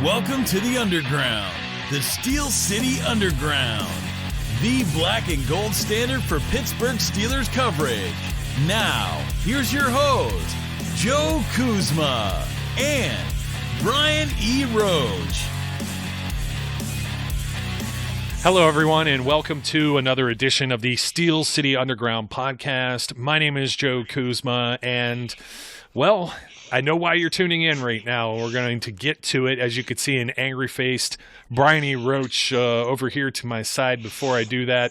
Welcome to the Underground, the Steel City Underground, the black and gold standard for Pittsburgh Steelers coverage. Now, here's your host, Joe Kuzma and Brian E. Roach. Hello, everyone, and welcome to another edition of the Steel City Underground podcast. My name is Joe Kuzma, and, well, I know why you're tuning in right now. We're going to get to it. As you can see, an angry-faced Brian E. Roach over here to my side. Before I do that,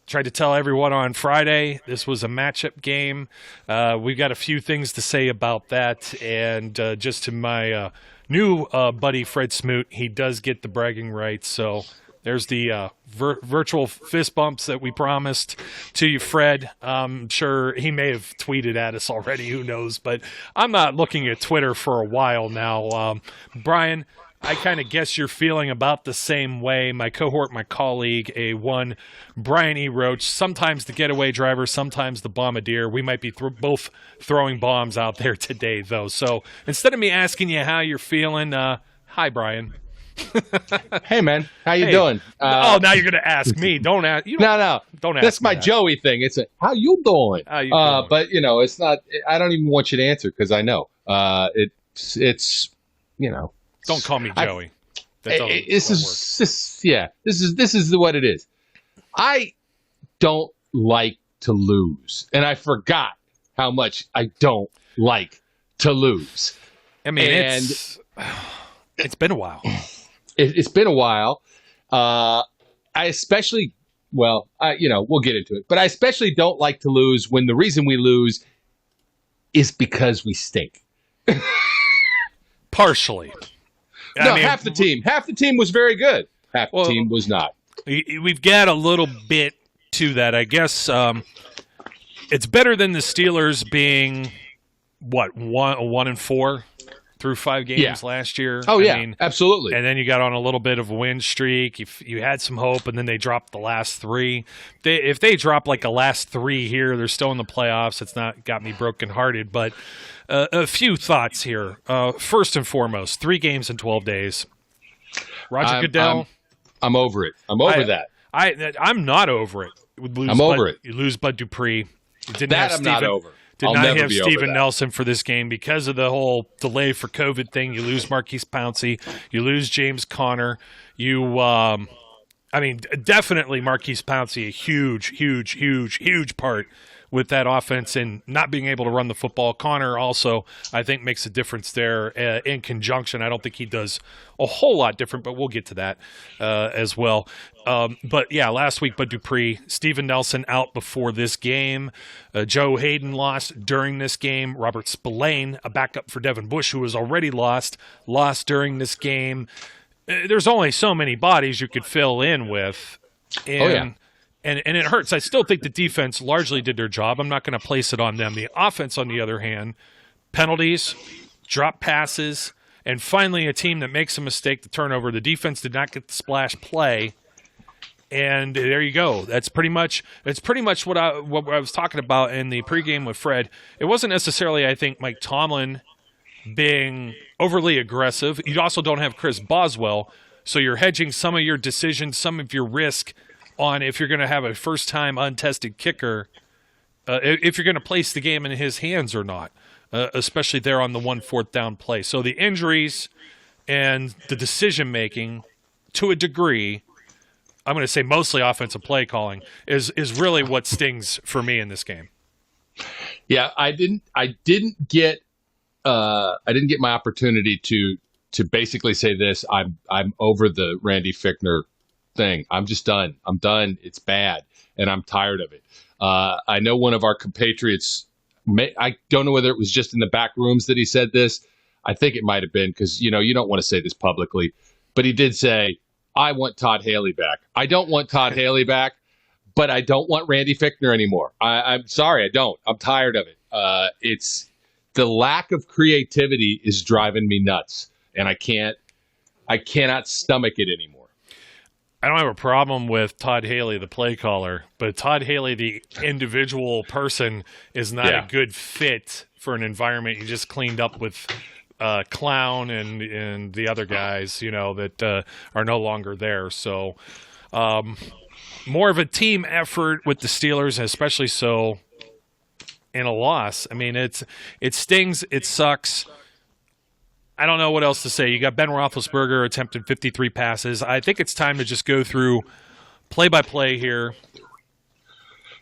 tried to tell everyone on Friday this was a matchup game. We've got a few things to say about that, and just to my new buddy Fred Smoot, he does get the bragging rights, so there's the virtual fist bumps that we promised to you, Fred. I'm sure he may have tweeted at us already, who knows, but I'm not looking at Twitter for a while now. Brian, I kind of guess you're feeling about the same way. My cohort, my colleague, A1, Brian E. Roach, sometimes the getaway driver, sometimes the bombardier. We might be both throwing bombs out there today, though. So instead of me asking you how you're feeling, hi, Brian. Hey man, how you doing? Now you're gonna ask me. Don't ask. No. Don't ask. That's my that. Joey thing. It's how you doing? How you doing? But it's not. I don't even want you to answer because I know. It's Don't call me Joey. This is what it is. I don't like to lose, and I forgot how much I don't like to lose. I mean, it's been a while. It's been a while. I especially, we'll get into it. But I especially don't like to lose when the reason we lose is because we stink. Partially. Half the team. Half the team was very good. Half the team was not. We've got a little bit to that. I guess it's better than the Steelers being, 1-4? Through 5 games last year. Oh, I mean, absolutely. And then you got on a little bit of a win streak. You had some hope, and then they dropped the last 3. If they drop like a last 3 here, they're still in the playoffs. It's not got me brokenhearted. But a few thoughts here. First and foremost, 3 games in 12 days. Roger Goodell. I'm over it. I'm over that. I'm not over it. I'm over it. You lose Bud Dupree. You didn't that have I'm not over. Did not have Steven Nelson for this game because of the whole delay for COVID thing. You lose Marquise Pouncey. You lose James Conner. Definitely Marquise Pouncey, a huge part with that offense and not being able to run the football. Conner also, I think, makes a difference there in conjunction. I don't think he does a whole lot different, but we'll get to that as well. Last week, Bud Dupree, Steven Nelson out before this game. Joe Hayden lost during this game. Robert Spillane, a backup for Devin Bush, who was already lost during this game. There's only so many bodies you could fill in with. And it hurts. I still think the defense largely did their job. I'm not going to place it on them. The offense, on the other hand, penalties, drop passes, and finally a team that makes a mistake, the turnover. The defense did not get the splash play. And there you go. That's pretty much what I was talking about in the pregame with Fred. It wasn't necessarily, I think, Mike Tomlin being overly aggressive. You also don't have Chris Boswell, so you're hedging some of your decisions, some of your risk on if you're going to have a first-time untested kicker, if you're going to place the game in his hands or not, especially there on the 1-4 down play. So the injuries and the decision-making, to a degree, I'm going to say mostly offensive play calling, is really what stings for me in this game. Yeah, I didn't get my opportunity to basically say this. I'm over the Randy Fichtner thing. I'm just done. I'm done. It's bad, and I'm tired of it. I know one of our compatriots. I don't know whether it was just in the back rooms that he said this. I think it might have been because you don't want to say this publicly, but he did say, "I want Todd Haley back." I don't want Todd Haley back, but I don't want Randy Fichtner anymore. I'm sorry, I don't. I'm tired of it. It's the lack of creativity is driving me nuts, and I cannot stomach it anymore. I don't have a problem with Todd Haley, the play caller, but Todd Haley, the individual person, is not a good fit for an environment you just cleaned up with Clown and the other guys, that are no longer there. So more of a team effort with the Steelers, especially so in a loss. I mean, it stings. It sucks. I don't know what else to say. You got Ben Roethlisberger attempted 53 passes. I think it's time to just go through play-by-play here.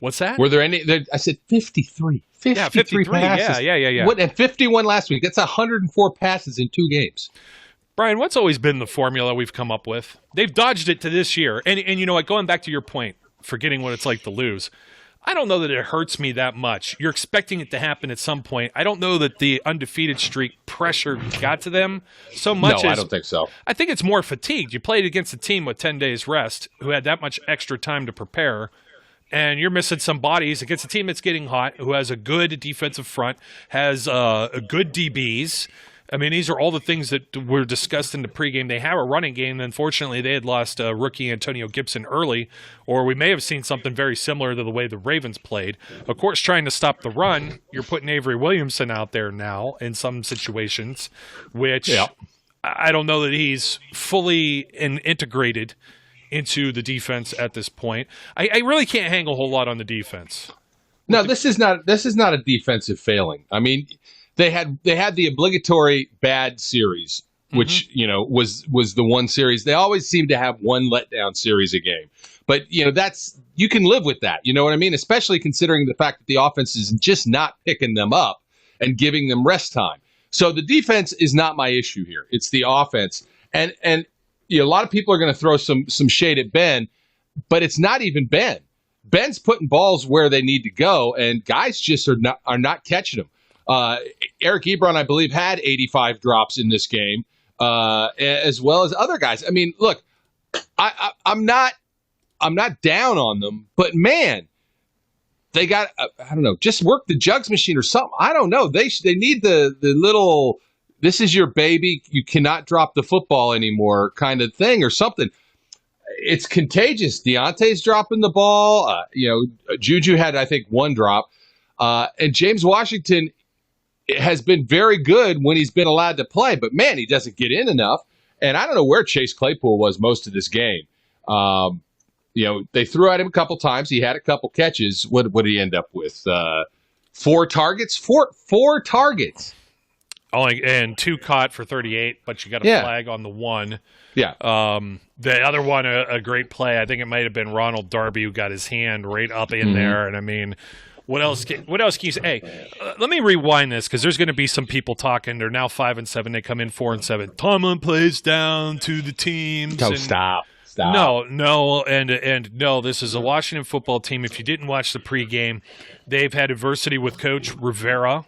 What's that? Were there any? I said 53. 53 passes. Yeah. What, and 51 last week. That's 104 passes in 2 games. Brian, what's always been the formula we've come up with? They've dodged it to this year. And you know what? Going back to your point, forgetting what it's like to lose, I don't know that it hurts me that much. You're expecting it to happen at some point. I don't know that the undefeated streak pressure got to them so much. No, I don't think so. I think it's more fatigued. You played against a team with 10 days rest who had that much extra time to prepare, and you're missing some bodies against a team that's getting hot, who has a good defensive front, has a good DBs. I mean, these are all the things that were discussed in the pregame. They have a running game. Unfortunately, they had lost rookie Antonio Gibson early, or we may have seen something very similar to the way the Ravens played. Of course, trying to stop the run, you're putting Avery Williamson out there now in some situations, which I don't know that he's fully integrated into the defense at this point. I really can't hang a whole lot on the defense. No, this is not a defensive failing. I mean, They had the obligatory bad series, which was the one series. They always seem to have one letdown series a game, but you can live with that. You know what I mean? Especially considering the fact that the offense is just not picking them up and giving them rest time. So the defense is not my issue here. It's the offense, and a lot of people are going to throw some shade at Ben, but it's not even Ben. Ben's putting balls where they need to go, and guys just are not catching them. Eric Ebron, I believe, had 85 drops in this game, as well as other guys. I mean, look, I'm not down on them, but man, they got I don't know, just work the jugs machine or something. I don't know. They need the little "this is your baby, you cannot drop the football anymore" kind of thing or something. It's contagious. Deontay's dropping the ball. Juju had, I think, 1 drop, and James Washington has been very good when he's been allowed to play, but man, he doesn't get in enough. And I don't know where Chase Claypool was most of this game. They threw at him a couple times. He had a couple catches. What did he end up with? 4 targets? Four targets. Only and 2 caught for 38, but you got a flag on the 1. Yeah. The other one, a great play. I think it might have been Ronald Darby who got his hand right up in there. And I mean, what else can you say? Hey, let me rewind this because there's going to be some people talking. They're now 5-7. They come in 4-7. Tomlin plays down to the teams. Oh, stop. No, and no. This is a Washington football team. If you didn't watch the pregame, they've had adversity with Coach Rivera,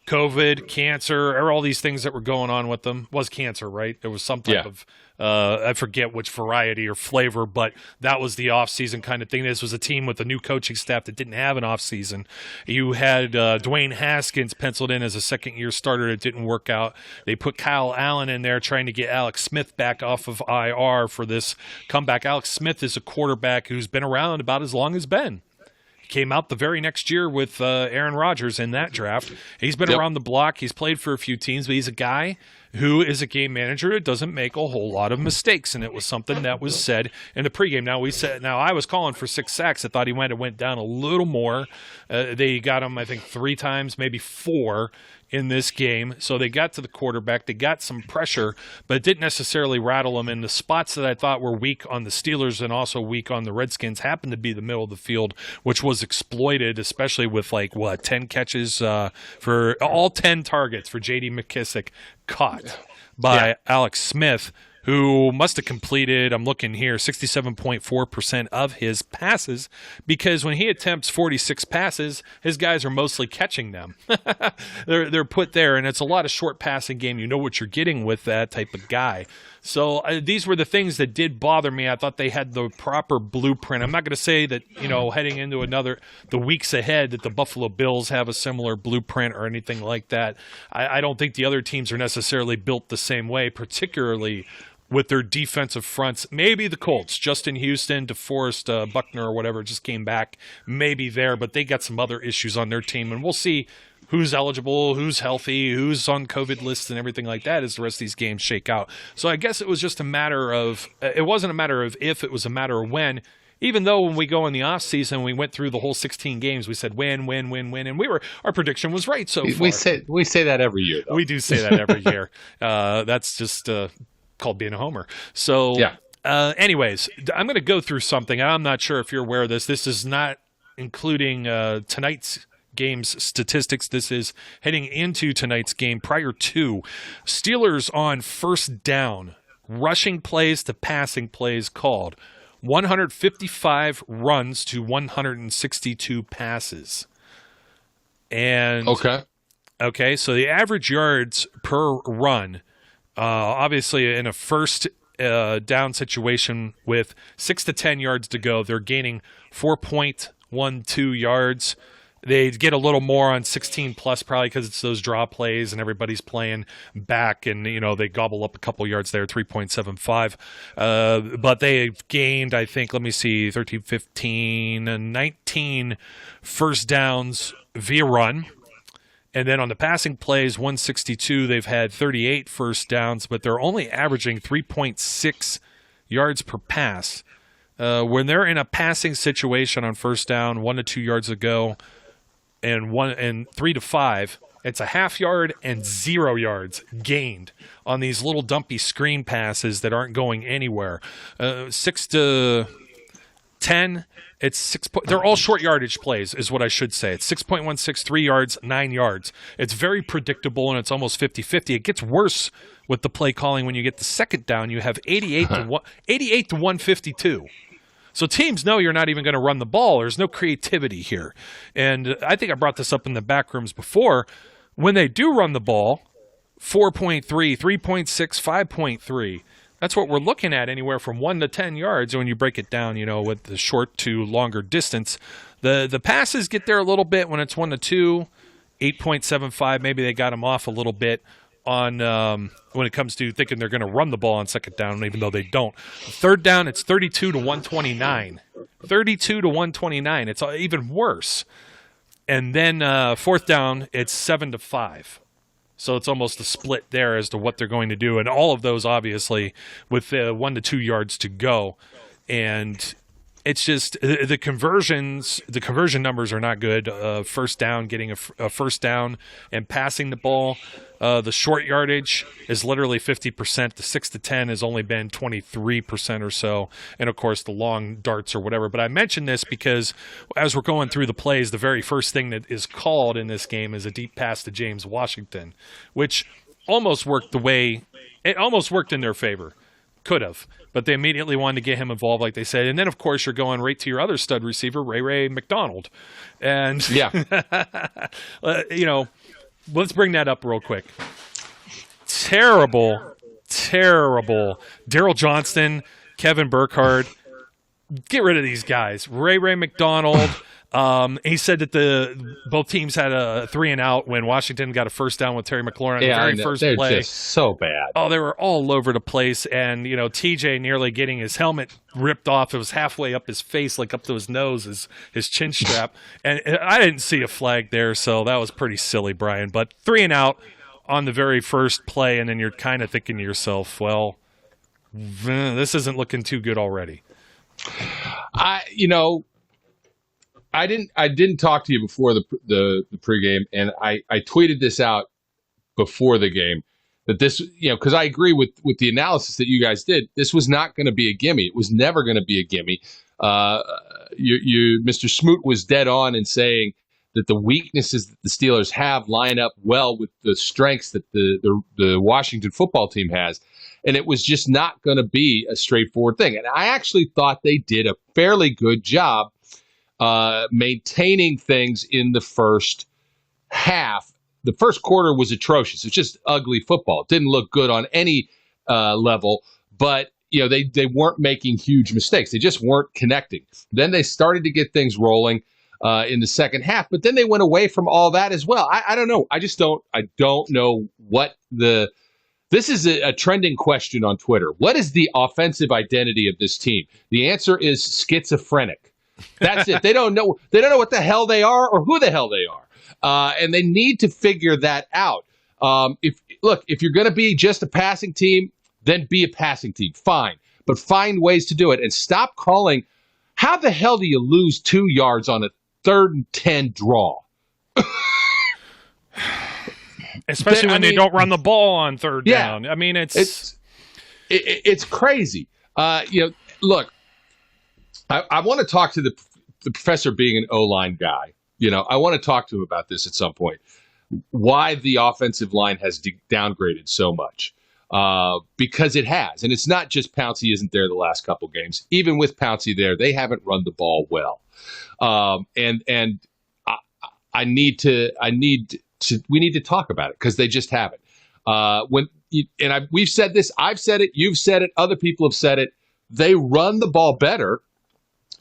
COVID, cancer, or all these things that were going on with them. It was cancer, right? There was some type of I forget which variety or flavor, but that was the off-season kind of thing. This was a team with a new coaching staff that didn't have an off-season. You had Dwayne Haskins penciled in as a second-year starter. It didn't work out. They put Kyle Allen in there trying to get Alex Smith back off of IR for this comeback. Alex Smith is a quarterback who's been around about as long as Ben. Came out the very next year with Aaron Rodgers in that draft. He's been around the block. He's played for a few teams, but he's a guy who is a game manager that doesn't make a whole lot of mistakes, and it was something that was said in the pregame. Now I was calling for 6 sacks. I thought he might have went down a little more. They got him, I think, 3 times, maybe 4 in this game. So they got to the quarterback. They got some pressure, but it didn't necessarily rattle them. And the spots that I thought were weak on the Steelers and also weak on the Redskins happened to be the middle of the field, which was exploited, especially with 10 catches for all 10 targets for J.D. McKissick caught by Alex Smith, who must have completed, I'm looking here, 67.4% of his passes, because when he attempts 46 passes, his guys are mostly catching them. They're put there, and it's a lot of short passing game. You know what you're getting with that type of guy. So these were the things that did bother me. I thought they had the proper blueprint. I'm not going to say that, heading into the weeks ahead, that the Buffalo Bills have a similar blueprint or anything like that. I don't think the other teams are necessarily built the same way, particularly with their defensive fronts. Maybe the Colts, Justin Houston, DeForest Buckner or whatever just came back, maybe there, but they got some other issues on their team, and we'll see who's eligible, who's healthy, who's on COVID lists and everything like that as the rest of these games shake out. So I guess it was just a matter of, it wasn't a matter of if, it was a matter of when. Even though when we go in the off season, we went through the whole 16 games, we said win, and our prediction was right so far. We say that every year, though. We do say that every year. That's just called being a homer. So, yeah. Anyways, I'm going to go through something. I'm not sure if you're aware of this. This is not including tonight's game's statistics. This is heading into tonight's game. Prior to Steelers on first down, rushing plays to passing plays called 155 runs to 162 passes. And okay, so the average yards per run, obviously in a first down situation with 6 to 10 yards to go, they're gaining 4.12 yards. They get a little more on 16 plus probably because it's those draw plays and everybody's playing back and, they gobble up a couple yards there, 3.75. But they've gained, I think, 13, 15, and 19 first downs via run. And then on the passing plays, 162, they've had 38 first downs, but they're only averaging 3.6 yards per pass. When they're in a passing situation on first down, 1 to 2 yards ago, and 3 to 5, it's a half yard and 0 yards gained on these little dumpy screen passes that aren't going anywhere. 6 to 10, it's 6. They're all short yardage plays, is what I should say. It's 6.16, 3 yards, 9 yards. It's very predictable, and it's almost 50-50. It gets worse with the play calling when you get the second down. You have 88 to 152. So teams know you're not even going to run the ball. There's no creativity here. And I think I brought this up in the back rooms before. When they do run the ball, 4.3, 3.6, 5.3. That's what we're looking at, anywhere from 1 to 10 yards when you break it down, with the short to longer distance. The passes get there a little bit when it's 1 to 2, 8.75. Maybe they got them off a little bit on when it comes to thinking they're going to run the ball on second down, even though they don't. Third down, it's 32 to 129. 32 to 129. It's even worse. And then fourth down, it's 7 to 5. So it's almost a split there as to what they're going to do. And all of those, obviously, with 1 to 2 yards to go. And it's just the conversion numbers are not good. First down, getting a first down and passing the ball. The short yardage is literally 50%. The 6 to 10 has only been 23% or so. And, of course, the long darts or whatever. But I mention this because as we're going through the plays, the very first thing that is called in this game is a deep pass to James Washington, which almost worked in their favor. Could have. But they immediately wanted to get him involved, like they said. And then, of course, you're going right to your other stud receiver, Ray McDonald. And, let's bring that up real quick. Terrible. Daryl Johnston, Kevin Burkhardt. Get rid of these guys. Ray McDonald. He said that both teams had a 3-and-out when Washington got a first down with Terry McLaurin on the very first they're play. Just so bad. Oh, they were all over the place, and TJ nearly getting his helmet ripped off. It was halfway up his face, like up to his nose, his chin strap. And I didn't see a flag there, so that was pretty silly, Brian. But 3-and-out on the very first play, and then you're kind of thinking to yourself, well, this isn't looking too good already. I didn't talk to you before the pregame, and I tweeted this out before the game that this, because I agree with the analysis that you guys did. This was not going to be a gimme. It was never going to be a gimme. Mr. Smoot was dead on in saying that the weaknesses that the Steelers have line up well with the strengths that the Washington football team has. And it was just not going to be a straightforward thing. And I actually thought they did a fairly good job maintaining things in the first half. The first quarter was atrocious. It's just ugly football. It didn't look good on any level, but they weren't making huge mistakes. They just weren't connecting. Then they started to get things rolling in the second half, but then they went away from all that as well. I don't know. I don't know what this is a trending question on Twitter. What is the offensive identity of this team? The answer is schizophrenic. That's it. They don't know what the hell they are or who the hell they are. And they need to figure that out. If you're going to be just a passing team, then be a passing team. Fine. But find ways to do it and stop calling. How the hell do you lose 2 yards on a 3rd and 10 draw? Especially when they don't run the ball on 3rd down. I mean, it's crazy. Look, I want to talk to the professor being an O-line guy. I want to talk to him about this at some point. Why the offensive line has downgraded so much. Because it has. And it's not just Pouncey isn't there the last couple games. Even with Pouncey there, they haven't run the ball well. And we need to talk about it because they just haven't. We've said this, I've said it, you've said it, other people have said it. They run the ball better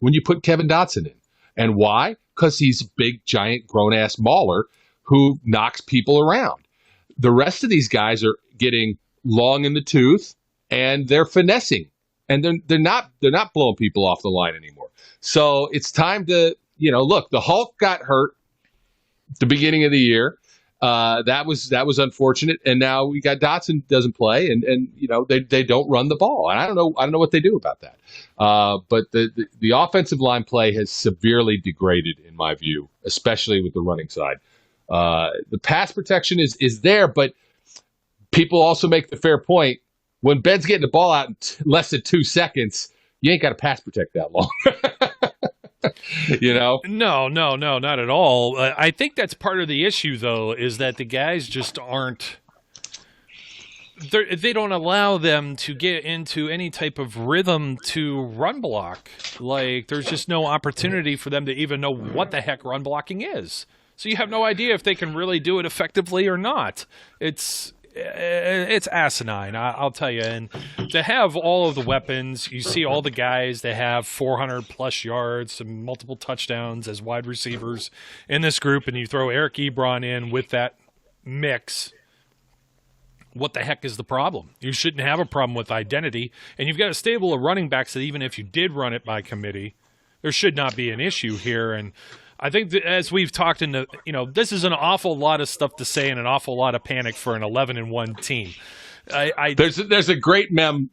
when you put Kevin Dotson in. And why? Because he's a big, giant, grown-ass mauler who knocks people around. The rest of these guys are getting long in the tooth, and they're finessing, and they're not blowing people off the line anymore. So it's time to look. The Hulk got hurt at the beginning of the year. That was unfortunate, and now we got Dotson doesn't play, and they don't run the ball, and I don't know what they do about that. But the offensive line play has severely degraded in my view, especially with the running side. The pass protection is there, but people also make the fair point. When Ben's getting the ball out in less than 2 seconds, you ain't got to pass protect that long. No, not at all. I think that's part of the issue, though, is that the guys just aren't. They don't allow them to get into any type of rhythm to run block. Like, there's just no opportunity for them to even know what the heck run blocking is. So you have no idea if they can really do it effectively or not. It's asinine, I'll tell you. And to have all of the weapons, you see all the guys that have 400-plus yards, some multiple touchdowns as wide receivers in this group, and you throw Eric Ebron in with that mix. What the heck is the problem? You shouldn't have a problem with identity, and you've got a stable of running backs that even if you did run it by committee, there should not be an issue here. And I think that as we've talked this is an awful lot of stuff to say and an awful lot of panic for an 11-1 team. There's a great meme,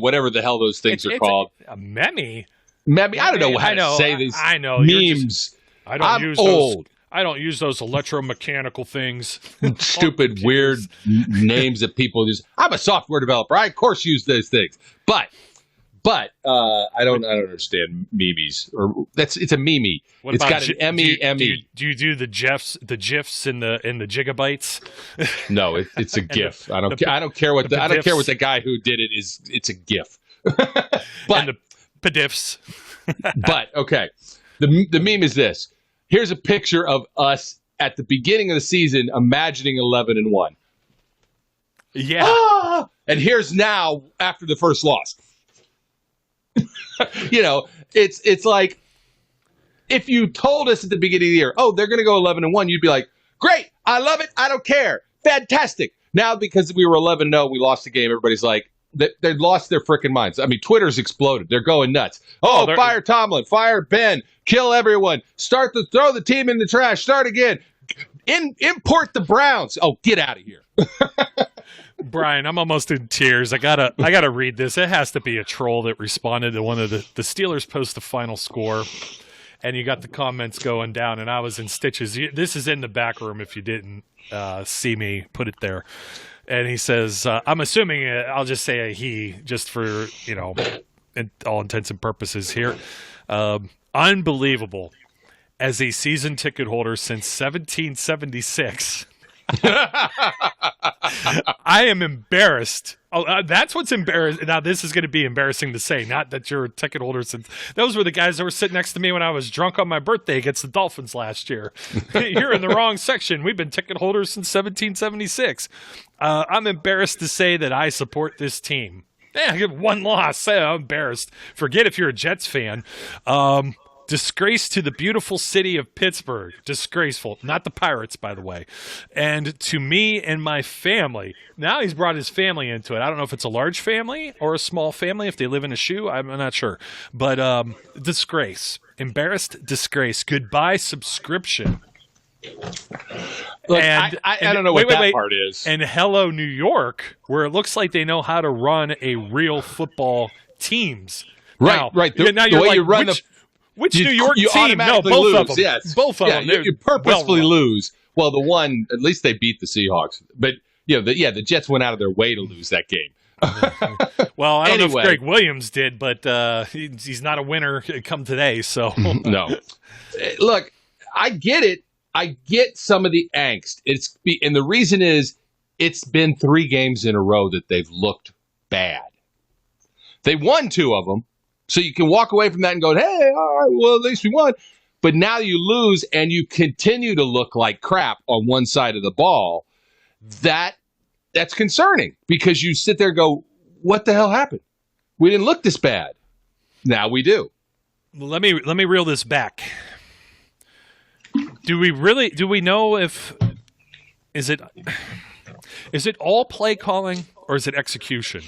whatever the hell those things are called. A meme? Meme. I don't know how to say these. I know memes. I'm old. I don't use those electromechanical things. Stupid, weird names that people use. I'm a software developer. I of course use those things, but I don't understand memes. It's a meme. It's got an M-E-M-E. Do you do the GIFs and the gigabytes? No, it's a GIF. I don't care what the guy who did it is. It's a GIF. But and the PDIFs. But okay, the meme is this. Here's a picture of us at the beginning of the season imagining 11-1. Yeah. And here's now after the first loss. It's like if you told us at the beginning of the year, oh, they're going to go 11-1, you'd be like, great, I love it, I don't care, fantastic. Now because we were 11-0, we lost the game. Everybody's like, they lost their freaking minds. I mean, Twitter's exploded. They're going nuts. Oh, fire Tomlin, fire Ben, kill everyone, throw the team in the trash, start again, import the Browns. Oh, get out of here. Brian, I'm almost in tears. I gotta read this. It has to be a troll that responded to one of the Steelers post the final score, and you got the comments going down, and I was in stitches. This is in the back room if you didn't see me put it there. And he says, I'm assuming I'll just say a he, just for in all intents and purposes here. Unbelievable. As a season ticket holder since 1776. I am embarrassed. Oh, that's what's embarrassing. Now, this is going to be embarrassing to say, not that you're a ticket holder since. Those were the guys that were sitting next to me when I was drunk on my birthday against the Dolphins last year. You're in the wrong section. We've been ticket holders since 1776. I'm embarrassed to say that I support this team. I get one loss. I'm embarrassed. Forget if you're a Jets fan. Disgrace to the beautiful city of Pittsburgh. Disgraceful. Not the Pirates, by the way. And to me and my family. Now he's brought his family into it. I don't know if it's a large family or a small family, if they live in a shoe. I'm not sure. But disgrace. Embarrassed disgrace. Goodbye subscription. Look, I don't know what that part is. And hello, New York, where it looks like they know how to run a real football teams. Right. Now the you're way like, you run which New York you team? No, both lose, of them. Yes. Both of them. You purposefully lose. Well, the one, at least they beat the Seahawks. But, the Jets went out of their way to lose that game. Well, I don't know if Greg Williams did, but he's not a winner come today. So no. Look, I get it. I get some of the angst. And the reason is it's been 3 games in a row that they've looked bad. They won 2 of them, so you can walk away from that and go, hey, all right, well, at least we won. But now you lose and you continue to look like crap on one side of the ball. That's concerning because you sit there and go, what the hell happened? We didn't look this bad. Now we do. Well, let me reel this back. Do we know is it all play calling or is it execution?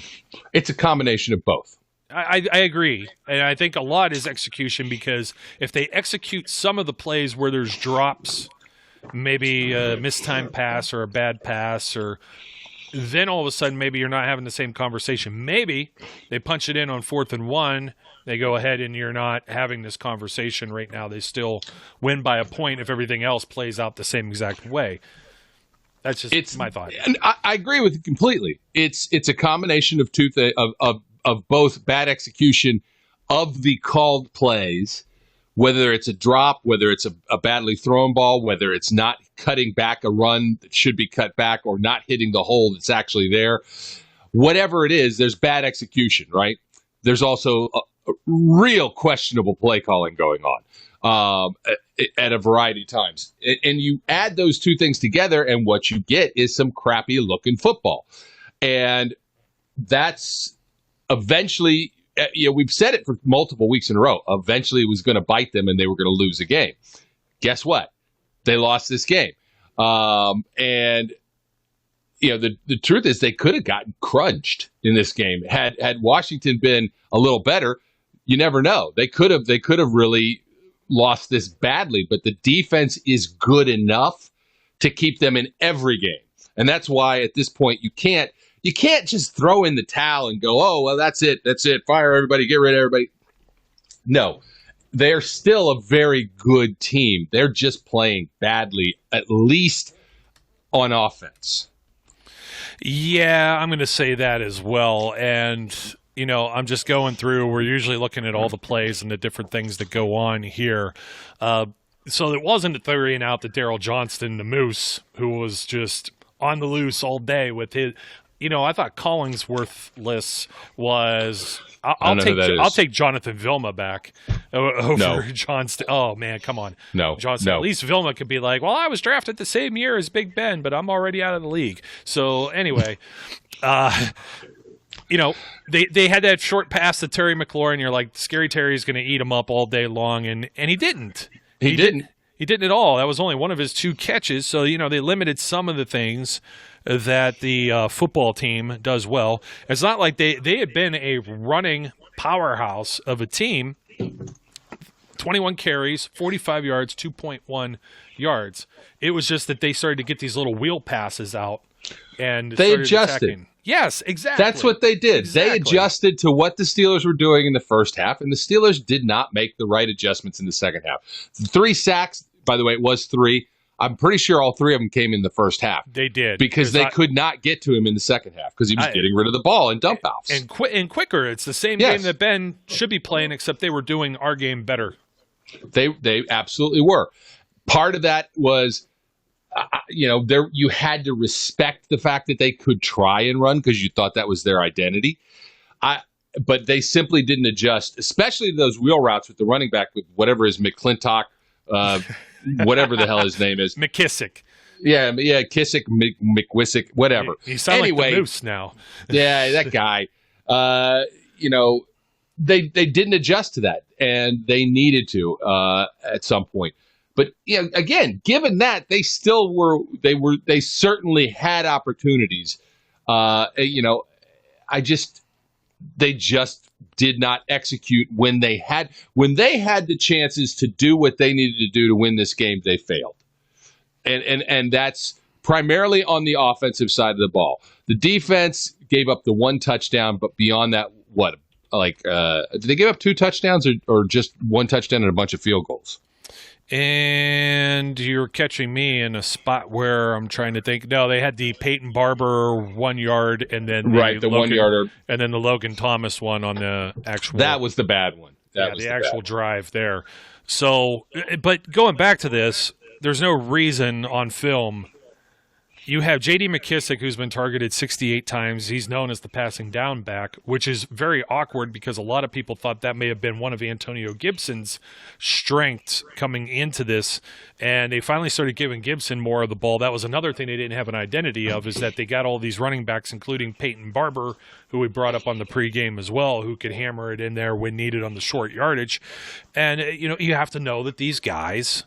It's a combination of both. I agree. And I think a lot is execution because if they execute some of the plays where there's drops, maybe a mistimed pass or a bad pass, or then all of a sudden maybe you're not having the same conversation. Maybe they punch it in on 4th and 1, they go ahead and you're not having this conversation right now. They still win by a point if everything else plays out the same exact way. That's just my thought. And I agree with you completely. It's a combination of two of both bad execution of the called plays, whether it's a drop, whether it's a badly thrown ball, whether it's not cutting back a run that should be cut back or not hitting the hole that's actually there. Whatever it is, there's bad execution, right? There's also a real questionable play calling going on at a variety of times. And you add those two things together, and what you get is some crappy looking football. And that's eventually, we've said it for multiple weeks in a row. Eventually it was going to bite them and they were going to lose a game. Guess what? They lost this game. And the truth is they could have gotten crunched in this game. Had Washington been a little better, you never know. They could have really lost this badly, but the defense is good enough to keep them in every game. And that's why at this point you can't just throw in the towel and go, oh, well, that's it. Fire everybody. Get rid of everybody. No, they're still a very good team. They're just playing badly, at least on offense. Yeah, I'm going to say that as well. And, I'm just going through. We're usually looking at all the plays and the different things that go on here. So it wasn't a 3 and out that Daryl Johnston, the Moose, who was just on the loose all day with his – I thought Collingsworthless was. I'll take Jonathan Vilma back over Johnston. Oh man, come on, Johnston. At least Vilma could be like, well, I was drafted the same year as Big Ben, but I'm already out of the league. So anyway, they had that short pass to Terry McLaurin. You're like, Scary Terry's going to eat him up all day long, and he didn't. He didn't. He didn't at all. That was only one of his 2 catches. So they limited some of the things that the football team does well. It's not like they had been a running powerhouse of a team. 21 carries, 45 yards, 2.1 yards. It was just that they started to get these little wheel passes out. And they adjusted. Attacking. Yes, exactly. That's what they did. Exactly. They adjusted to what the Steelers were doing in the first half, and the Steelers did not make the right adjustments in the second half. 3 sacks, by the way, it was 3. I'm pretty sure all 3 of them came in the first half. They did. Because they could not get to him in the second half because he was getting rid of the ball in dump offs. And quicker. It's the same game that Ben should be playing, except they were doing our game better. They absolutely were. Part of that was, you had to respect the fact that they could try and run because you thought that was their identity. But they simply didn't adjust, especially those wheel routes with the running back with whatever is McClintock, whatever the hell his name is. McKissick. Yeah, Kissick, McWissick, whatever. He sounds like the Moose now. Yeah, that guy. They didn't adjust to that, and they needed to at some point. But again, given that, they still were. They certainly had opportunities. They just did not execute when they had the chances to do what they needed to do to win this game. They failed. And that's primarily on the offensive side of the ball. The defense gave up the one touchdown, but beyond that, did they give up 2 touchdowns or just 1 touchdown and a bunch of field goals? And you're catching me in a spot where I'm trying to think. No, they had the Peyton Barber 1 yard, and then the 1 yarder, and then the Logan Thomas one on the actual. That was the bad one. That was the actual drive there. So, but going back to this, there's no reason on film. You have J.D. McKissick, who's been targeted 68 times. He's known as the passing down back, which is very awkward because a lot of people thought that may have been one of Antonio Gibson's strengths coming into this. And they finally started giving Gibson more of the ball. That was another thing they didn't have an identity of, is that they got all these running backs, including Peyton Barber, who we brought up on the pregame as well, who could hammer it in there when needed on the short yardage. And, you have to know that these guys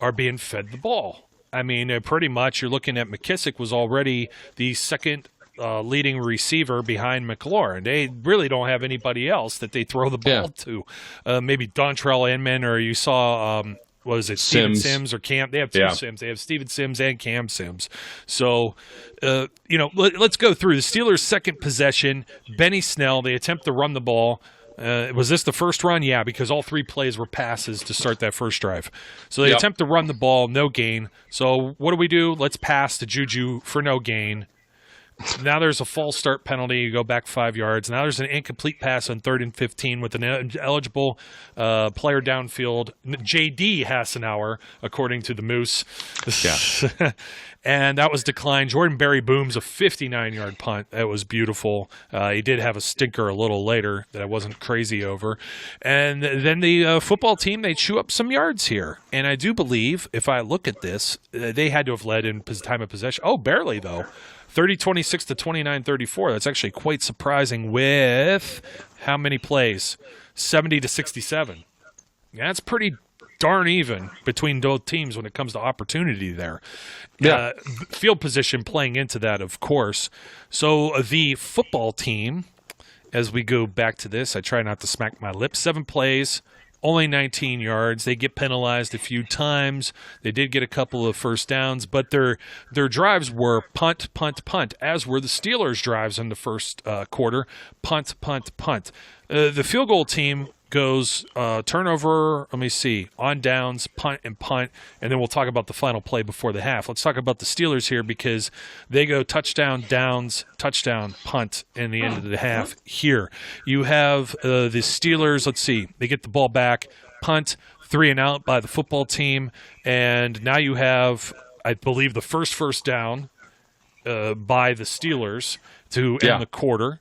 are being fed the ball. I mean, pretty much you're looking at McKissick was already the second leading receiver behind McLaurin. They really don't have anybody else that they throw the ball to. Maybe Dontrell Inman, or you saw, Steven Sims or Cam? They have 2 Sims. They have Steven Sims and Cam Sims. So, let's go through the Steelers' second possession. Benny Snell, they attempt to run the ball. Was this the first run? Yeah, because all 3 plays were passes to start that first drive. So they attempt to run the ball, no gain. So what do? Let's pass to Juju for no gain. Now there's a false start penalty. You go back 5 yards. Now there's an incomplete pass on 3rd and 15 with an eligible player downfield. J.D. Hassenauer, according to the Moose. Yeah. And that was declined. Jordan Berry booms a 59-yard punt. That was beautiful. He did have a stinker a little later that I wasn't crazy over. And then the football team, they chew up some yards here. And I do believe, if I look at this, they had to have led in time of possession. Oh, barely, though. 30-26 to 29-34. That's actually quite surprising with how many plays? 70 to 67. Yeah, that's pretty darn even between both teams when it comes to opportunity there. Yeah. Field position playing into that, of course. So the football team, as we go back to this, I try not to smack my lips. 7 plays, only 19 yards. They get penalized a few times. They did get a couple of first downs, but their drives were punt, punt, punt, as were the Steelers' drives in the first quarter. Punt, punt, punt. The field goal team goes turnover, on downs, punt, and then we'll talk about the final play before the half. Let's talk about the Steelers here because they go touchdown, downs, touchdown, punt in the end of the half here. You have the Steelers, they get the ball back, punt, 3 and out by the football team, and now you have, I believe, the first down by the Steelers to end the quarter.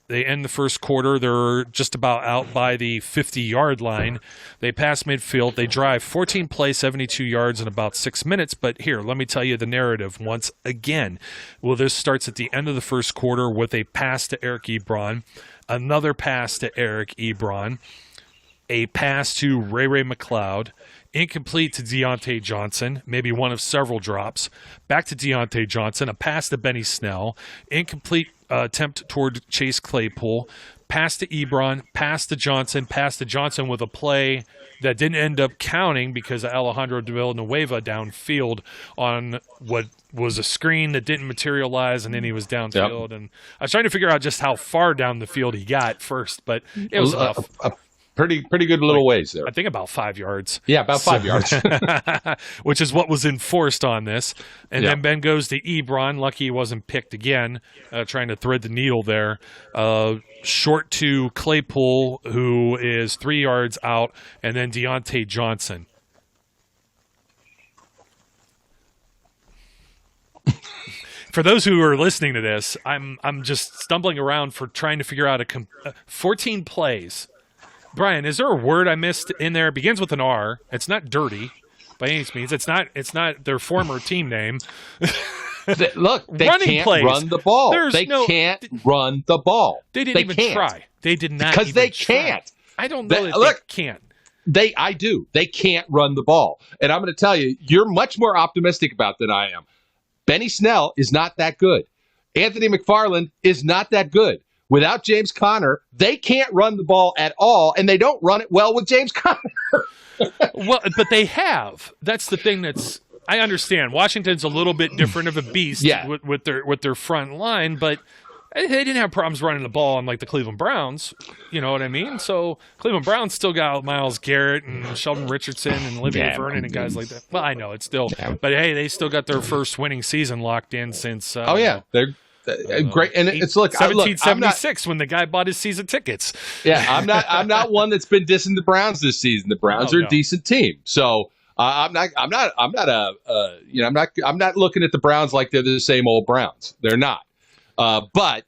They end the first quarter. They're just about out by the 50-yard line. They pass midfield. They drive 14 plays, 72 yards in about 6 minutes. But here, let me tell you the narrative once again. Well, this starts at the end of the first quarter with a pass to Eric Ebron, another pass to Eric Ebron, a pass to Ray McLeod, incomplete to Deontay Johnson, maybe one of several drops, back to Deontay Johnson, a pass to Benny Snell, incomplete attempt toward Chase Claypool, pass to Ebron, pass to Johnson with a play that didn't end up counting because of Alejandro Villanueva downfield on what was a screen that didn't materialize, and then he was downfield. And I was trying to figure out just how far down the field he got first, but it was enough. Pretty good little ways there. I think about 5 yards. Yeah, about 5 yards. Which is what was enforced on this. And then Ben goes to Ebron. Lucky he wasn't picked again, trying to thread the needle there. Short to Claypool, who is 3 yards out, and then Deontay Johnson. For those who are listening to this, I'm just stumbling around for trying to figure out 14 plays. Brian, is there a word I missed in there? It begins with an R. It's not dirty by any means. It's not their former team name. They Running can't plays. Run the ball. Can't run the ball. They didn't even try. They did not because even they try. Can't. I don't know they can't. I do. They can't run the ball. And I'm going to tell you, you're much more optimistic about than I am. Benny Snell is not that good. Anthony McFarland is not that good. Without James Conner, they can't run the ball at all, and they don't run it well with James Conner. Well, but they have. That's the thing that's I understand Washington's a little bit different of a beast with their front line, but they didn't have problems running the ball on like the Cleveland Browns. You know what I mean? So Cleveland Browns still got Myles Garrett and Sheldon Richardson and Olivier Vernon and guys like that. Well, I know it's still, but hey, they still got their first winning season locked in since. They're great, and it's 1776 when the guy bought his season tickets. Yeah, I'm not one that's been dissing the Browns this season. The Browns are a decent team, so. I'm not looking at the Browns like they're the same old Browns. They're not. But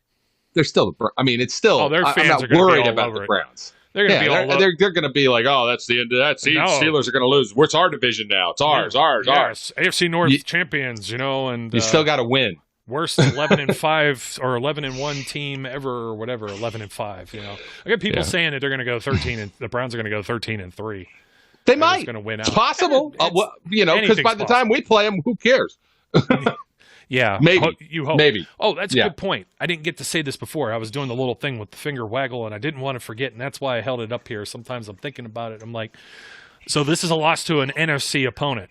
they're still. I mean, it's still. Their fans I'm not are gonna worried be all about over the it. Browns. They're going to be all they're going to be like, oh, that's the end of that season. No. Steelers are going to lose. What's our division now? It's ours. AFC North champions, and you still got to win. Worst 11-5 or 11-1 team ever, or whatever. 11-5. I got people saying that they're going to go 13, and the Browns are going to go 13-3. They might. Going to win out. It's possible. Because by the time we play them, who cares? Yeah. Maybe. You hope. Maybe. Oh, that's a good point. I didn't get to say this before. I was doing the little thing with the finger waggle, and I didn't want to forget, and that's why I held it up here. Sometimes I'm thinking about it. I'm like, so this is a loss to an NFC opponent.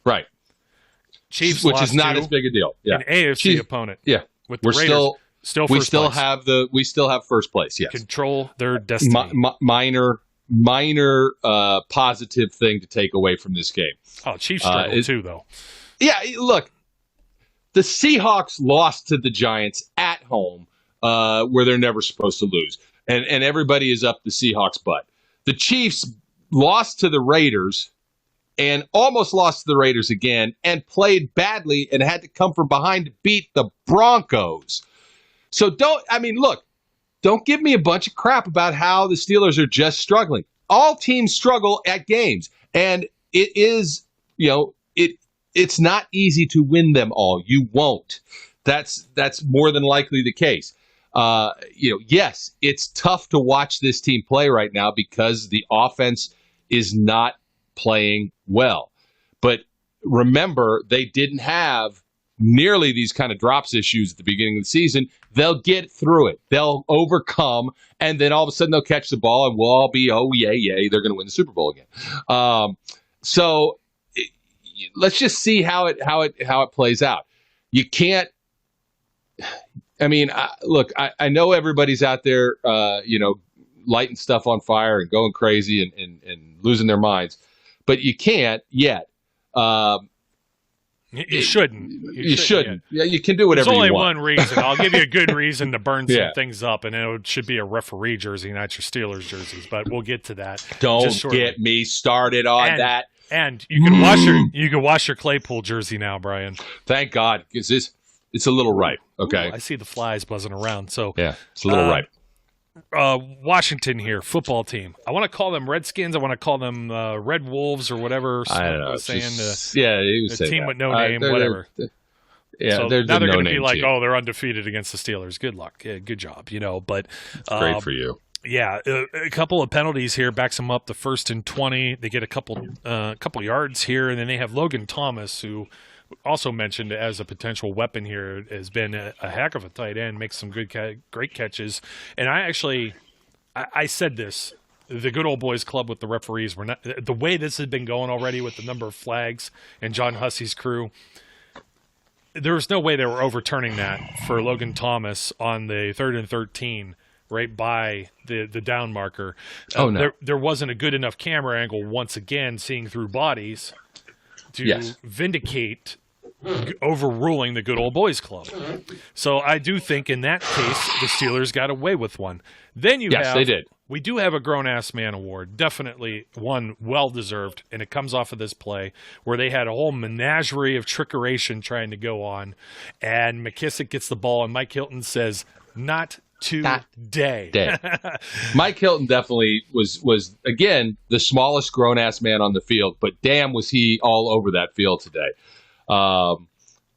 Right. Chiefs which lost is not to as big a deal. Yeah. An AFC opponent. Yeah. With the Raiders. We still have first place, yes. Control their destiny. Minor positive thing to take away from this game. Oh, Chiefs struggled too, though. Yeah, look, the Seahawks lost to the Giants at home, where they're never supposed to lose, and everybody is up the Seahawks' butt. The Chiefs lost to the Raiders and almost lost to the Raiders again and played badly and had to come from behind to beat the Broncos. So don't give me a bunch of crap about how the Steelers are just struggling. All teams struggle at games, and it is, it's not easy to win them all. You won't. That's more than likely the case. Yes, it's tough to watch this team play right now because the offense is not playing well. But remember, they didn't have nearly these kind of drops issues at the beginning of the season. They'll get through it. They'll overcome, and then all of a sudden they'll catch the ball, and we'll all be, oh, yay, they're going to win the Super Bowl again. Let's just see how it plays out. You can't. I mean, I know everybody's out there, lighting stuff on fire and going crazy and losing their minds, but you can't yet. You shouldn't. You shouldn't. Yeah, you can do whatever you want. There's only one reason. I'll give you a good reason to burn some things up, and it should be a referee jersey, not your Steelers jerseys. But we'll get to that. Don't get me started on that. And you can wash your Claypool jersey now, Brian. Thank God, because it's a little ripe. Okay, Ooh, I see the flies buzzing around. So yeah, it's a little ripe. Washington here, football team. I want to call them Redskins. I want to call them Red Wolves or whatever. I don't know. Was saying the team that. with no name, whatever. So they're no going to be like, team. oh, they're undefeated against the Steelers. Good luck. Yeah, good job. But great for you. Yeah, a couple of penalties here backs them up. The 1st and 20. They get a couple yards here, and then they have Logan Thomas, who also mentioned as a potential weapon here, has been a heck of a tight end, makes some great catches. And I said this, the good old boys club with the referees, were not the way this has been going already with the number of flags and John Hussey's crew. There was no way they were overturning that for Logan Thomas on the 3rd and 13. Right by the down marker. No. There wasn't a good enough camera angle, once again, seeing through bodies to vindicate overruling the good old boys club. So I do think in that case, the Steelers got away with one. Then they did. We do have a grown-ass man award, definitely one well-deserved, and it comes off of this play where they had a whole menagerie of trickeration trying to go on, and McKissick gets the ball, and Mike Hilton says, not today. Mike Hilton definitely was again the smallest grown-ass man on the field, but damn was he all over that field today.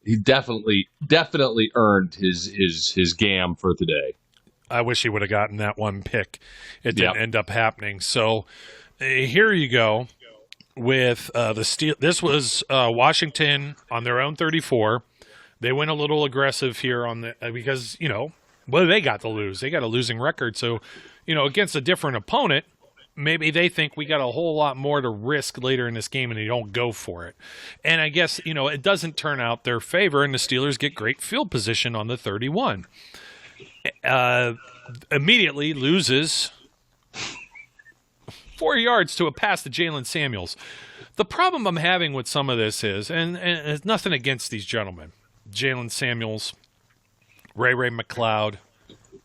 He definitely earned his gam for today. I wish he would have gotten that one pick. It didn't end up happening. So here you go with the Steel. This was Washington on their own 34. They went a little aggressive here on the because they got to lose. They got a losing record. So, against a different opponent, maybe they think we got a whole lot more to risk later in this game and they don't go for it. And I guess, it doesn't turn out their favor and the Steelers get great field position on the 31. Immediately loses 4 yards to a pass to Jalen Samuels. The problem I'm having with some of this is, and it's nothing against these gentlemen, Jalen Samuels, Ray McLeod,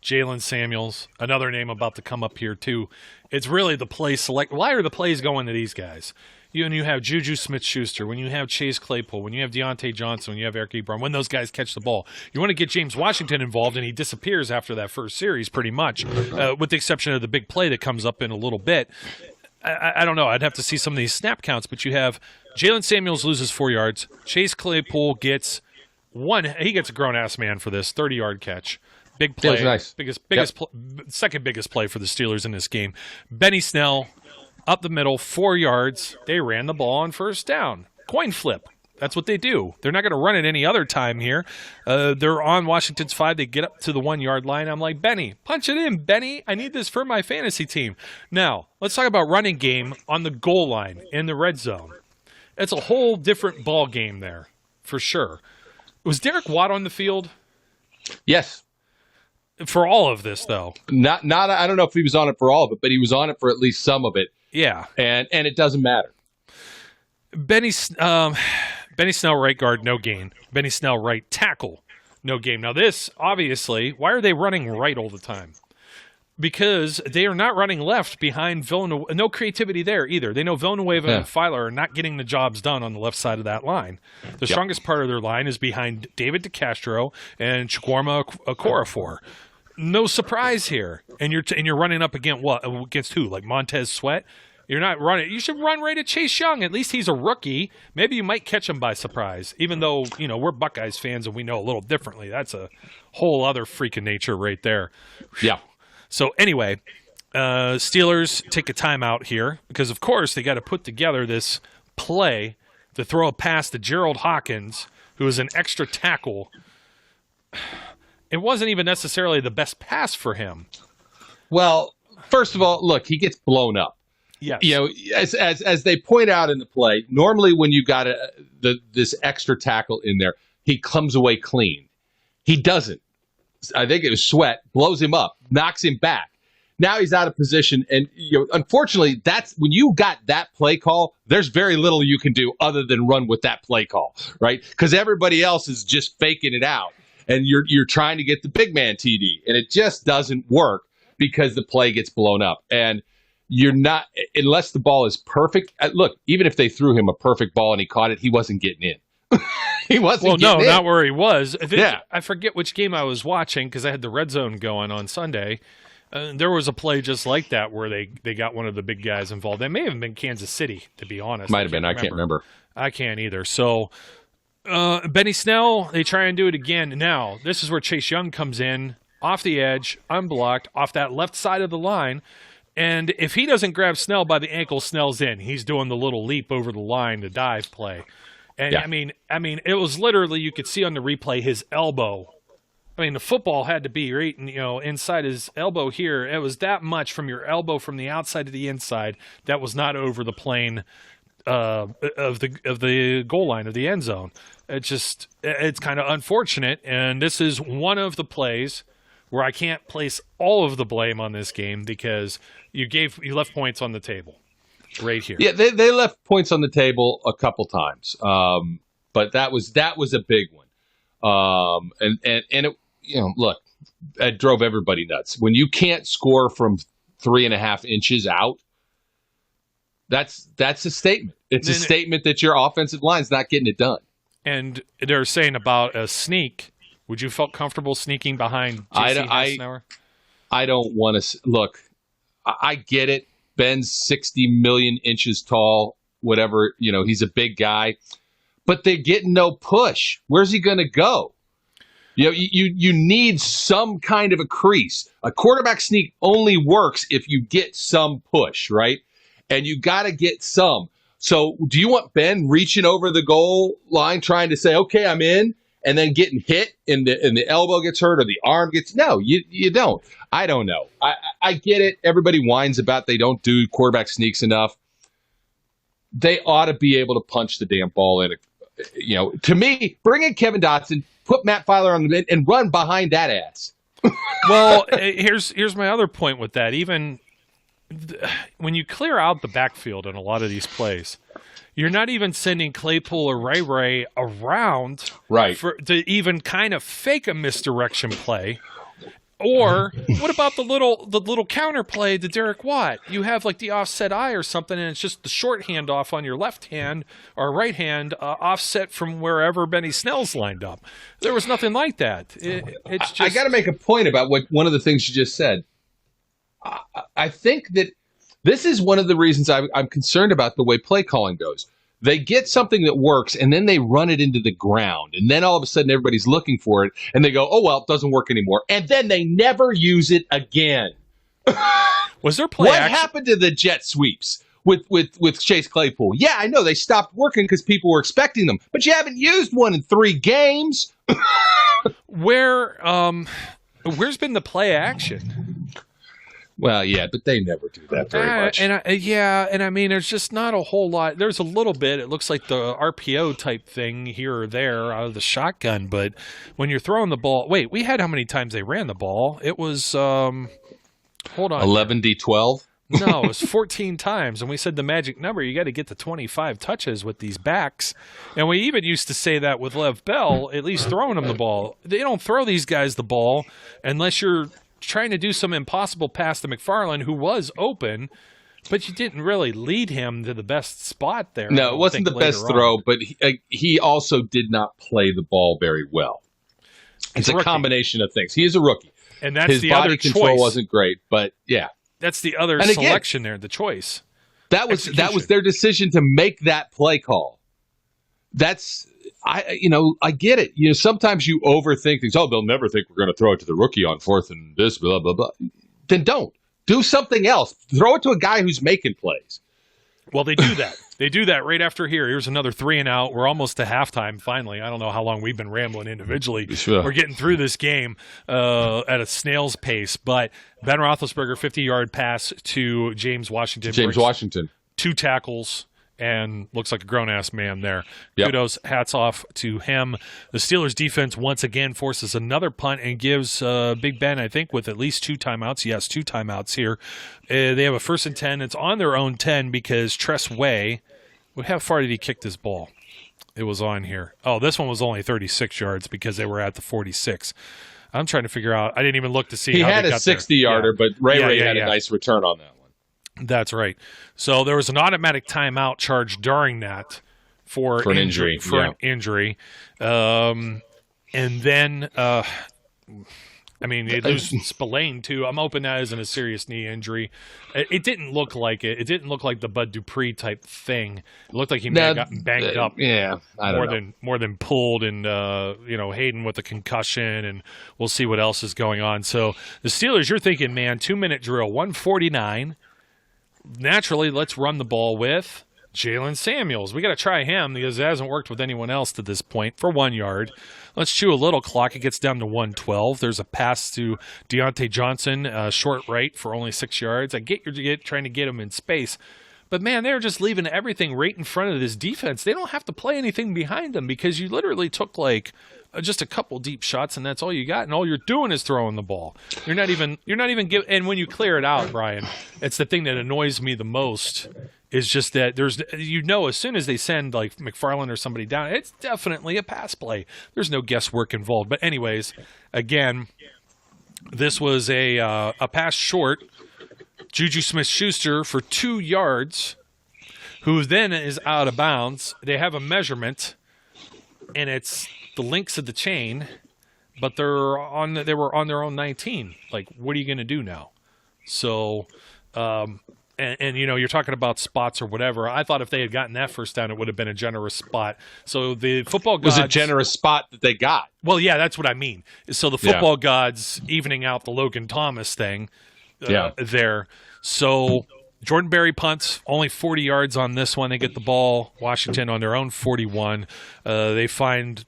Jalen Samuels, another name about to come up here too. It's really the play select. Why are the plays going to these guys? When you have Juju Smith-Schuster, when you have Chase Claypool, when you have Deontay Johnson, when you have Eric Ebron, when those guys catch the ball, you want to get James Washington involved, and he disappears after that first series pretty much, with the exception of the big play that comes up in a little bit. I don't know. I'd have to see some of these snap counts, but you have Jalen Samuels loses 4 yards. Chase Claypool gets he gets a grown-ass man for this 30-yard catch. Big play. That was nice. Second biggest play for the Steelers in this game. Benny Snell up the middle, 4 yards. They ran the ball on first down. Coin flip. That's what they do. They're not going to run it any other time here. They're on Washington's 5. They get up to the 1 yard line. I'm like, Benny, punch it in, Benny. I need this for my fantasy team. Now, let's talk about running game on the goal line in the red zone. It's a whole different ball game there, for sure. Was Derek Watt on the field? Yes. For all of this, though. Not. I don't know if he was on it for all of it, but he was on it for at least some of it. Yeah. And it doesn't matter. Benny Snell, right guard, no gain. Benny Snell, right tackle, no gain. Now this, obviously, why are they running right all the time? Because they are not running left behind Villanueva. No creativity there either. They know Villanueva and Filer are not getting the jobs done on the left side of that line. The strongest part of their line is behind David DeCastro and Chukwuma Okorafor. No surprise here. And you're running up against what? Against who? Like Montez Sweat? You're not running. You should run right at Chase Young. At least he's a rookie. Maybe you might catch him by surprise. Even though, we're Buckeyes fans and we know a little differently. That's a whole other freak of nature right there. Yeah. So anyway, Steelers take a timeout here because, of course, they got to put together this play to throw a pass to Gerald Hawkins, who is an extra tackle. It wasn't even necessarily the best pass for him. Well, first of all, look, he gets blown up. Yes. As they point out in the play, normally when you got this extra tackle in there, he comes away clean. He doesn't. I think it was Sweat, blows him up, knocks him back. Now he's out of position, and unfortunately, that's when you got that play call. There's very little you can do other than run with that play call, right? Because everybody else is just faking it out, and you're trying to get the big man TD, and it just doesn't work because the play gets blown up, and you're not unless the ball is perfect. Look, even if they threw him a perfect ball and he caught it, he wasn't getting in. He wasn't. Well, no, in. not where he was. Yeah. I forget which game I was watching because I had the red zone going on Sunday. There was a play just like that where they got one of the big guys involved. It may have been Kansas City, to be honest. Might have been. I can't remember. I can't either. So Benny Snell, they try and do it again. Now, this is where Chase Young comes in off the edge, unblocked, off that left side of the line. And if he doesn't grab Snell by the ankle, Snell's in. He's doing the little leap over the line, the dive play. And I mean, it was literally, you could see on the replay his elbow. I mean, the football had to be right, inside his elbow here. It was that much from your elbow from the outside to the inside that was not over the plane of the goal line of the end zone. It's kind of unfortunate, and this is one of the plays where I can't place all of the blame on this game because you left points on the table. Right here. Yeah, they left points on the table a couple times, but that was a big one. And it, look, it drove everybody nuts. When you can't score from 3.5 inches out, that's a statement. It's a statement that your offensive line's not getting it done. And they're saying about a sneak. Would you felt comfortable sneaking behind J.C. Hassenauer? I don't want to look. I get it. Ben's 60 million inches tall, whatever, he's a big guy, but they're getting no push. Where's he going to go? You need some kind of a crease. A quarterback sneak only works if you get some push, right? And you got to get some. So do you want Ben reaching over the goal line trying to say, okay, I'm in, and then getting hit and the elbow gets hurt or the arm gets – no, you don't. I don't know. I get it. Everybody whines about they don't do quarterback sneaks enough. They ought to be able to punch the damn ball in. To me, bring in Kevin Dotson, put Matt Filer on the mid, and run behind that ass. Well, here's my other point with that. Even when you clear out the backfield in a lot of these plays, you're not even sending Claypool or Ray around to even kind of fake a misdirection play. Or what about the little counter play to Derek Watt? You have like the offset eye or something, and it's just the short handoff on your left hand or right hand offset from wherever Benny Snell's lined up. There was nothing like that. It's just... I got to make a point about one of the things you just said. I think that this is one of the reasons I'm concerned about the way play calling goes. They get something that works, and then they run it into the ground. And then all of a sudden, everybody's looking for it, and they go, oh, well, it doesn't work anymore. And then they never use it again. Was there play What happened to the jet sweeps with Chase Claypool? Yeah, I know. They stopped working because people were expecting them. But you haven't used one in 3 games. Where's been the play action? Well, yeah, but they never do that very much. And I mean, there's just not a whole lot. There's a little bit. It looks like the RPO type thing here or there out of the shotgun. But when you're throwing the ball, wait, we had how many times they ran the ball? It was, hold on. 11D12? No, it was 14 times. And we said the magic number, you got to get to 25 touches with these backs. And we even used to say that with Lev Bell, at least throwing them the ball. They don't throw these guys the ball unless you're trying to do some impossible pass to McFarland, who was open, but you didn't really lead him to the best spot there. No, it wasn't the best throw, but he also did not play the ball very well. It's a combination of things. He is a rookie. And that's his the body other control choice. Wasn't great, but yeah. That's the other again, selection there, the choice. That was their decision to make that play call. I get it. Sometimes you overthink things. Oh, they'll never think we're going to throw it to the rookie on 4th and this, blah, blah, blah. Then don't. Do something else. Throw it to a guy who's making plays. Well, they do that. They do that right after here. Here's another 3 and out. We're almost to halftime, finally. I don't know how long we've been rambling individually. Sure. We're getting through this game at a snail's pace. But Ben Roethlisberger, 50-yard pass to James Washington. 2 tackles. And looks like a grown-ass man there. Yep. Kudos, hats off to him. The Steelers' defense once again forces another punt and gives Big Ben, I think, with at least 2 timeouts. Yes, 2 timeouts here. They have a 1st and 10. It's on their own 10 because Tress Way, how far did he kick this ball? It was on here. Oh, this one was only 36 yards because they were at the 46. I'm trying to figure out. I didn't even look to see how they got there. He had a 60-yarder, but Ray had a nice return on that one. That's right. So there was an automatic timeout charged during that for an injury. An injury. And then, they lose Spillane, too. I'm hoping that isn't a serious knee injury. It didn't look like it. It didn't look like the Bud Dupree type thing. It looked like he may have gotten banged up. Yeah, I don't know. More than pulled, and Hayden with a concussion, and we'll see what else is going on. So the Steelers, you're thinking, man, 2-minute drill, 149. Naturally, let's run the ball with Jalen Samuels. We got to try him because it hasn't worked with anyone else to this point for 1 yard. Let's chew a little clock. It gets down to 112. There's a pass to Deontay Johnson, short right for only 6 yards. I get you're trying to get him in space. But, man, they're just leaving everything right in front of this defense. They don't have to play anything behind them because you literally took, just a couple deep shots, and that's all you got. And all you're doing is throwing the ball. You're not even giving. And when you clear it out, Brian, it's the thing that annoys me the most is just that there's, as soon as they send, McFarland or somebody down, it's definitely a pass play. There's no guesswork involved. But anyways, again, this was a pass short. Juju Smith-Schuster for 2 yards, who then is out of bounds. They have a measurement, and it's the links of the chain, but they were on their own 19. What are you going to do now? So, you're talking about spots or whatever. I thought if they had gotten that first down, it would have been a generous spot. So the football gods... It was a generous spot that they got. Well, yeah, that's what I mean. So the football gods evening out the Logan Thomas thing there. So Jordan Berry punts, only 40 yards on this one. They get the ball, Washington on their own 41. They find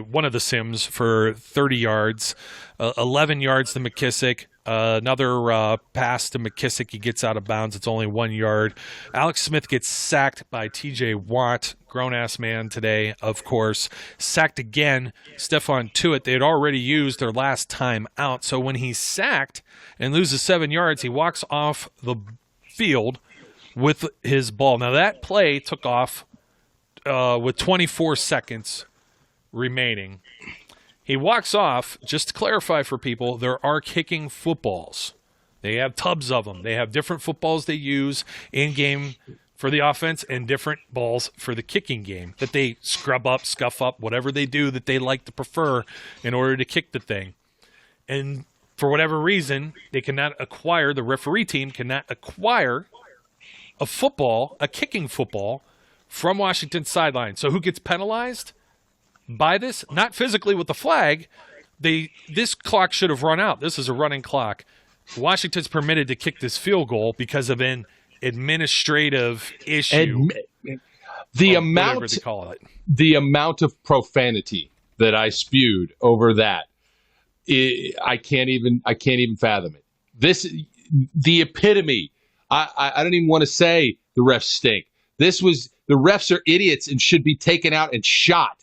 one of the Sims for 30 yards, 11 yards to McKissick, Another pass to McKissick. He gets out of bounds. It's only 1 yard. Alex Smith gets sacked by T.J. Watt, grown-ass man today, of course. Sacked again. Stephon Tuitt. They had already used their last time out. So when he's sacked and loses 7 yards, he walks off the field with his ball. Now, that play took off with 24 seconds remaining. He walks off. Just to clarify for people, there are kicking footballs. They have tubs of them. They have different footballs they use in-game for the offense and different balls for the kicking game that they scrub up, scuff up, whatever they do that they like to prefer in order to kick the thing. And for whatever reason, they cannot acquire, the referee team cannot acquire a football, a kicking football, from Washington's sideline. So who gets penalized by this? Not physically with the flag. This clock should have run out. This is a running clock. Washington's permitted to kick this field goal because of an administrative issue. The amount of profanity that I spewed over that, I can't even fathom it. The epitome. I don't even want to say the refs stink. The refs are idiots and should be taken out and shot.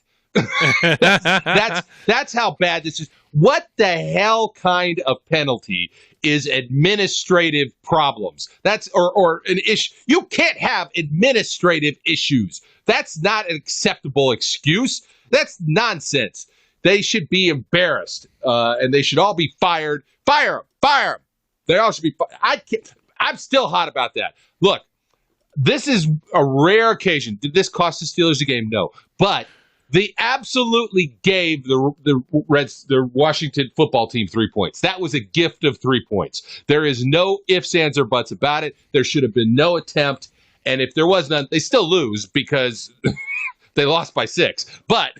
That's how bad this is. What the hell kind of penalty is administrative problems? That's or an issue. You can't have administrative issues. That's not an acceptable excuse. That's nonsense. They should be embarrassed, and they should all be fired. Fire them. They all should be fired. I'm still hot about that. Look, this is a rare occasion. Did this cost the Steelers a game? No. But they absolutely gave the Washington football team 3 points. That was a gift of 3 points. There is no ifs, ands, or buts about it. There should have been no attempt. And if there was none, they still lose because they lost by 6. But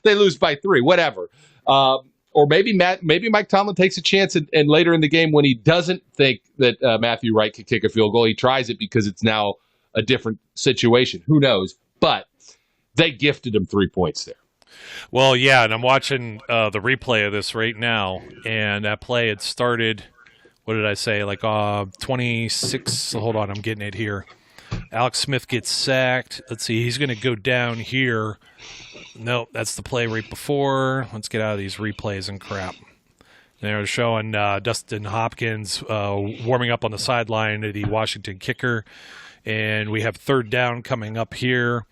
they lose by 3, whatever. Or maybe Mike Tomlin takes a chance and later in the game when he doesn't think that Matthew Wright could kick a field goal, he tries it because it's now a different situation. Who knows? But they gifted him 3 points there. Well, yeah, and I'm watching the replay of this right now, and that play had started, what did I say, like 26. Hold on, I'm getting it here. Alex Smith gets sacked. Let's see, he's going to go down here. Nope, that's the play right before. Let's get out of these replays and crap. They're showing Dustin Hopkins warming up on the sideline of the Washington kicker. And we have third down coming up here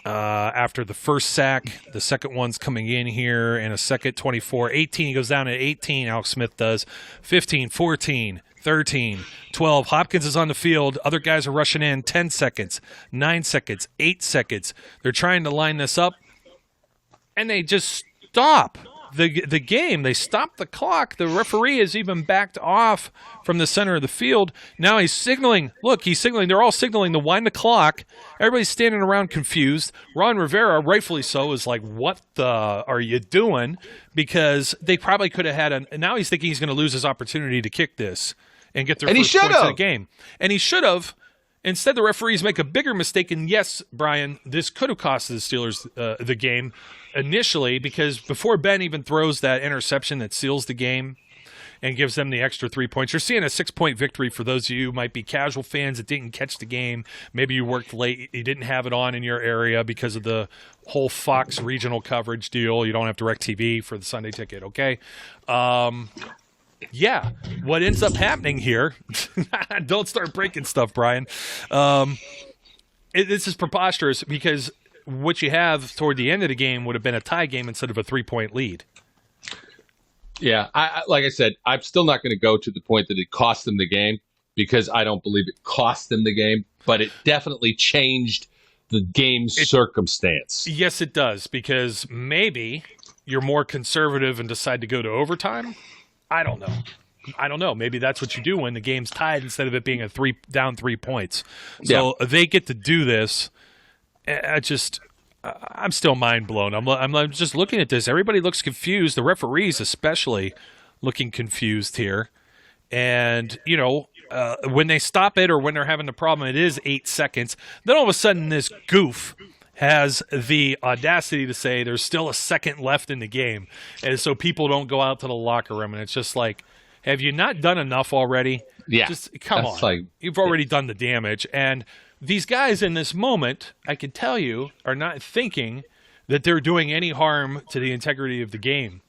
after the first sack. The second one's coming in here in a second. 24, 18. He goes down at 18, Alex Smith does. 15, 14, 13, 12. Hopkins is on the field. Other guys are rushing in. 10 seconds, 9 seconds, 8 seconds. They're trying to line this up, and they just stop the game. They stop the clock. The referee is even backed off from the center of the field. Now he's signaling. Look, he's signaling. They're all signaling to wind the clock. Everybody's standing around confused. Ron Rivera, rightfully so, is like, what the are you doing? Because they probably could have had and now he's thinking he's going to lose his opportunity to kick this and get their first points of the game. And he should have. Instead, the referees make a bigger mistake. And yes, Brian, this could have cost the Steelers the game initially, because before Ben even throws that interception that seals the game and gives them the extra 3 points, you're seeing a 6-point victory for those of you who might be casual fans that didn't catch the game. Maybe you worked late. You didn't have it on in your area because of the whole Fox regional coverage deal. You don't have DirecTV for the Sunday ticket, okay? Yeah, what ends up happening here, don't start breaking stuff, Brian. This is preposterous because what you have toward the end of the game would have been a tie game instead of a 3-point lead. Yeah, like I said, I'm still not going to go to the point that it cost them the game because I don't believe it cost them the game, but it definitely changed the game's circumstance. Yes, it does, because maybe you're more conservative and decide to go to overtime. I don't know. Maybe that's what you do when the game's tied instead of it being a down 3 points. So they get to do this. I'm still mind blown. I'm just looking at this. Everybody looks confused. The referees especially looking confused here. And, when they stop it or when they're having the problem, it is 8 seconds. Then all of a sudden this goof has the audacity to say there's still a second left in the game. And so people don't go out to the locker room. And it's just like, Have you not done enough already? Yeah. Just come That's on. like- You've already done the damage. And these guys in this moment, I can tell you, are not thinking that they're doing any harm to the integrity of the game.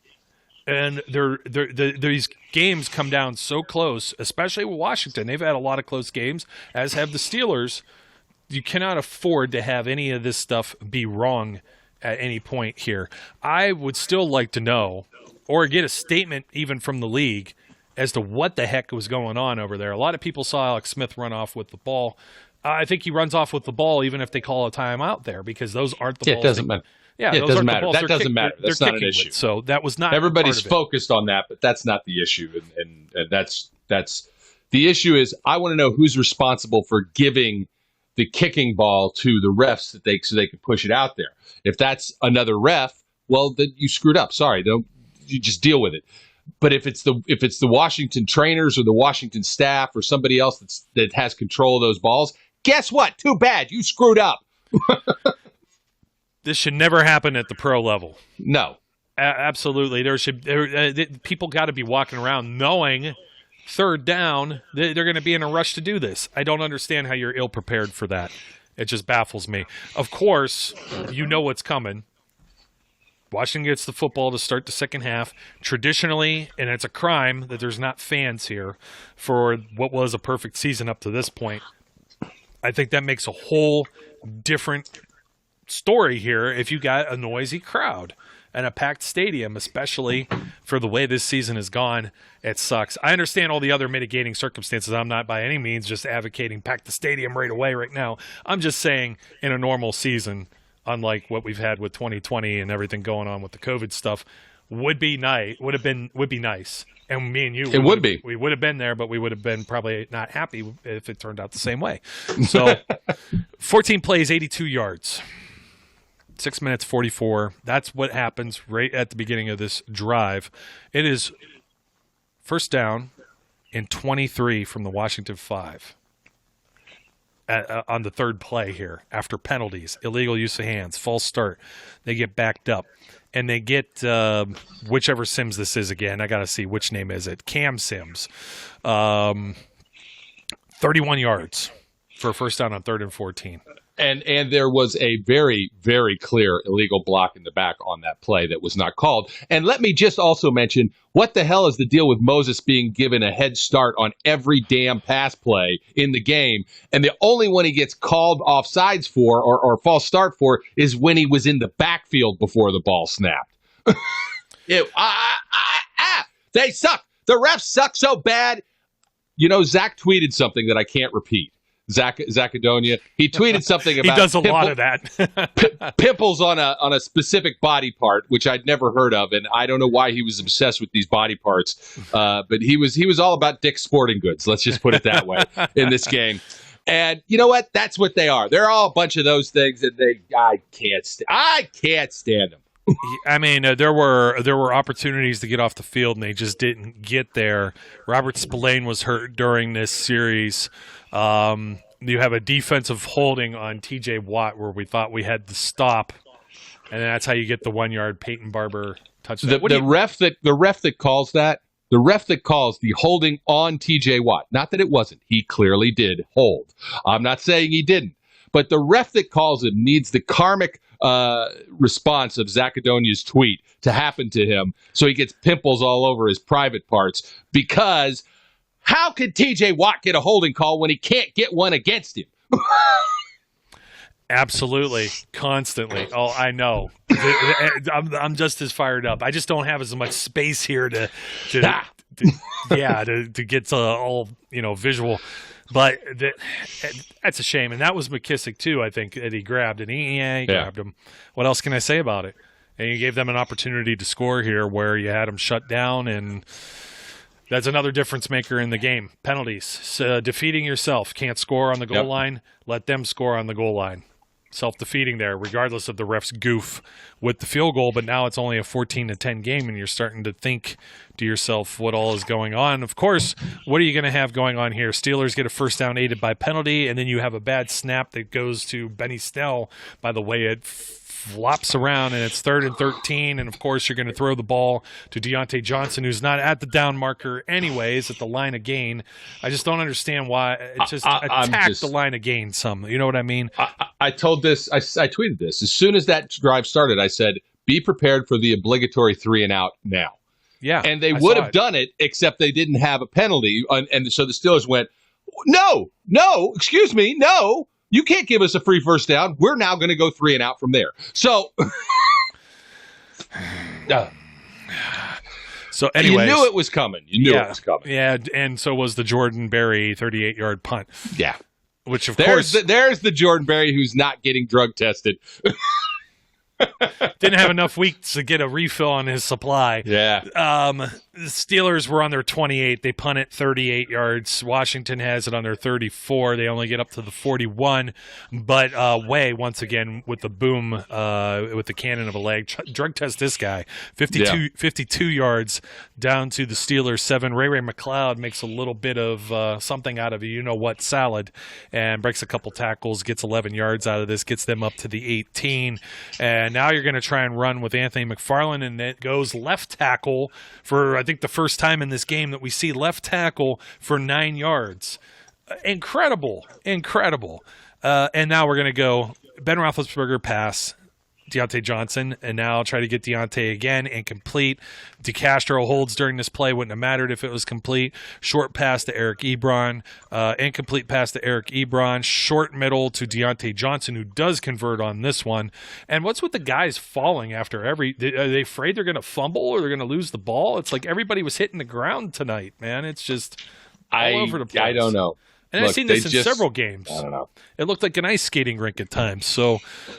And these games come down so close, especially with Washington. They've had a lot of close games, as have the Steelers. You cannot afford to have any of this stuff be wrong at any point here. I would still like to know, or get a statement even from the league, as to what the heck was going on over there. A lot of people saw Alex Smith run off with the ball. I think he runs off with the ball even if they call a timeout there, because those aren't the balls. It doesn't matter. Yeah, it those doesn't aren't the matter. balls That they're doesn't matter. they're That's not an kicking issue. with. So that was not Everybody's part of it. focused on that, but that's not the issue. And that's the issue is I want to know who's responsible for giving the kicking ball to the refs so they can push it out there. If that's another ref, well, then you screwed up. Sorry, you just deal with it. But if it's the Washington trainers or the Washington staff or somebody else that has control of those balls, guess what? Too bad. You screwed up. This should never happen at the pro level. No. Absolutely. People got to be walking around knowing third down, they're going to be in a rush to do this. I don't understand how you're ill-prepared for that. It just baffles me. Of course, you know what's coming. Washington gets the football to start the second half. Traditionally, and it's a crime that there's not fans here for what was a perfect season up to this point. I think that makes a whole different story here if you got a noisy crowd and a packed stadium, especially for the way this season has gone. It sucks. I understand all the other mitigating circumstances. I'm not by any means just advocating pack the stadium right away right now. I'm just saying in a normal season, unlike what we've had with 2020 and everything going on with the COVID stuff, would be nice. Would be nice. And me and you, we would have been there, but we would have been probably not happy if it turned out the same way. So 14 plays, 82 yards. 6 minutes, 44. That's what happens right at the beginning of this drive. It is first down and 23 from the Washington 5 on the third play here after penalties, illegal use of hands, false start. They get backed up, and they get whichever Sims this is again. I got to see which name is it. Cam Sims. 31 yards for a first down on 3rd and 14. And there was a very, very clear illegal block in the back on that play that was not called. And let me just also mention, what the hell is the deal with Moses being given a head start on every damn pass play in the game? And the only one he gets called offsides for or false start for is when he was in the backfield before the ball snapped. They suck. The refs suck so bad. You know, Zach tweeted something that I can't repeat. Zachadonia. He tweeted something about he does a lot of that. Pimples on a specific body part, which I'd never heard of, and I don't know why he was obsessed with these body parts. But he was all about Dick's Sporting Goods. Let's just put it that way in this game. And you know what? That's what they are. They're all a bunch of those things, and I can't stand them. I mean, there were opportunities to get off the field, and they just didn't get there. Robert Spillane was hurt during this series. You have a defensive holding on T.J. Watt where we thought we had to stop, and that's how you get the 1 yard Peyton Barber touchdown. The ref that calls the holding on T.J. Watt. Not that it wasn't. He clearly did hold. I'm not saying he didn't, but the ref that calls it needs the karmic response of Zachadonia's tweet to happen to him, so he gets pimples all over his private parts. Because how could T.J. Watt get a holding call when he can't get one against him? Absolutely, constantly. Oh, I know. I'm just as fired up. I just don't have as much space here to get all visual. But that's a shame, and that was McKissick too. I think that he grabbed, and he grabbed him. What else can I say about it? And you gave them an opportunity to score here, where you had them shut down, and that's another difference maker in the game. Penalties, defeating yourself. Can't score on the goal line. Let them score on the goal line. self-defeating there, regardless of the ref's goof with the field goal. But now it's only a 14-10 game, and you're starting to think to yourself what all is going on. Of course, what are you going to have going on here? Steelers get a first down aided by penalty, and then you have a bad snap that goes to Benny Snell. By the way, it flops around, and it's 3rd and 13, and of course you're going to throw the ball to Deontay Johnson, who's not at the down marker anyways, at the line of gain. I just don't understand why. It's just attack the line of gain some. You know what I mean? I told this, I tweeted this. As soon as that drive started, I said, be prepared for the obligatory 3-and-out now. Yeah. And they would have done it, except they didn't have a penalty. And so the Steelers went, no, excuse me, no. You can't give us a free first down. We're now going to go 3-and-out from there. So, so anyway, you knew it was coming. It was coming. Yeah, and so was the Jordan Berry 38-yard punt. Yeah, which of course there's the Jordan Berry who's not getting drug tested. Didn't have enough weeks to get a refill on his supply. Yeah. The Steelers were on their 28. They punt it 38 yards. Washington has it on their 34. They only get up to the 41. But Way, once again, with the boom, with the cannon of a leg, drug test this guy. 52 yards down to the Steelers 7. Ray McLeod makes a little bit of something out of a you-know-what salad and breaks a couple tackles, gets 11 yards out of this, gets them up to the 18. And now you're going to try and run with Anthony McFarland, and it goes left tackle for, I think, the first time in this game that we see left tackle for 9 yards. Incredible. And now we're going to go Ben Roethlisberger pass, Deontay Johnson, and now try to get Deontay again and complete. DeCastro holds during this play. Wouldn't have mattered if it was complete. Short pass to Eric Ebron. Incomplete pass to Eric Ebron. Short middle to Deontay Johnson, who does convert on this one. And what's with the guys falling after every – are they afraid they're going to fumble or they're going to lose the ball? It's like everybody was hitting the ground tonight, man. It's just all over the place. I don't know. And I've seen this in several games. I don't know. It looked like an ice skating rink at times. So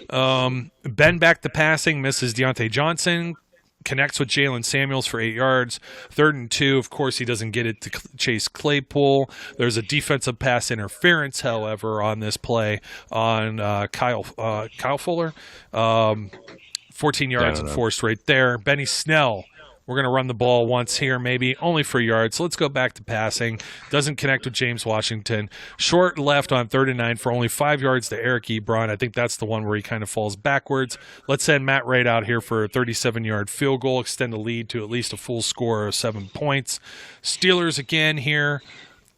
Ben back to passing, misses Deontay Johnson, connects with Jalen Samuels for 8 yards. 3rd and 2, of course, he doesn't get it to Chase Claypool. There's a defensive pass interference, however, on this play on Kyle Fuller. 14 yards enforced right there. Benny Snell. We're going to run the ball once here, maybe, only for yards. So let's go back to passing. Doesn't connect with James Washington. Short left on 3rd and 9 for only 5 yards to Eric Ebron. I think that's the one where he kind of falls backwards. Let's send Matt Wright out here for a 37-yard field goal, extend the lead to at least a full score of 7 points. Steelers again here.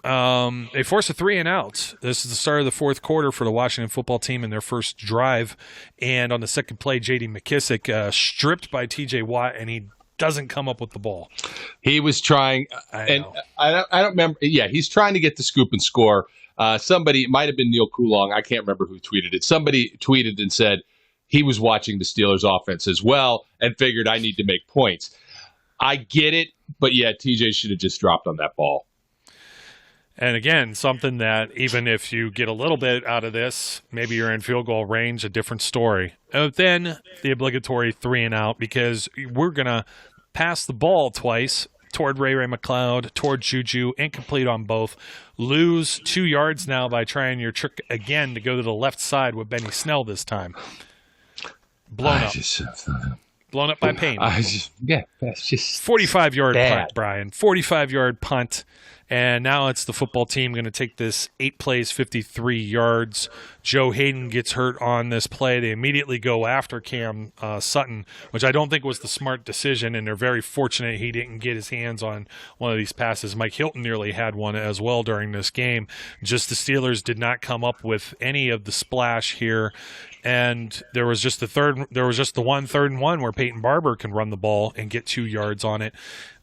They force a 3-and-out. This is the start of the fourth quarter for the Washington football team in their first drive. And on the second play, J.D. McKissick stripped by T.J. Watt, and he doesn't come up with the ball. He was trying, and I don't remember. Yeah, he's trying to get the scoop and score. Somebody, it might have been Neil Coulong. I can't remember who tweeted it. Somebody tweeted and said he was watching the Steelers offense as well and figured I need to make points. I get it, but yeah, TJ should have just dropped on that ball. And again, something that even if you get a little bit out of this, maybe you're in field goal range, a different story. Then the obligatory 3-and-out, because we're going to pass the ball twice toward Ray McLeod, toward Juju, incomplete on both. Lose 2 yards now by trying your trick again to go to the left side with Benny Snell this time. Blown up. Blown up by Payne. That's just 45-yard punt, Brian. 45-yard punt. And now it's the football team going to take this 8 plays, 53 yards. Joe Hayden gets hurt on this play. They immediately go after Cam Sutton, which I don't think was the smart decision, and they're very fortunate he didn't get his hands on one of these passes. Mike Hilton nearly had one as well during this game. Just the Steelers did not come up with any of the splash here. And there was just the one 3rd and 1 where Peyton Barber can run the ball and get 2 yards on it.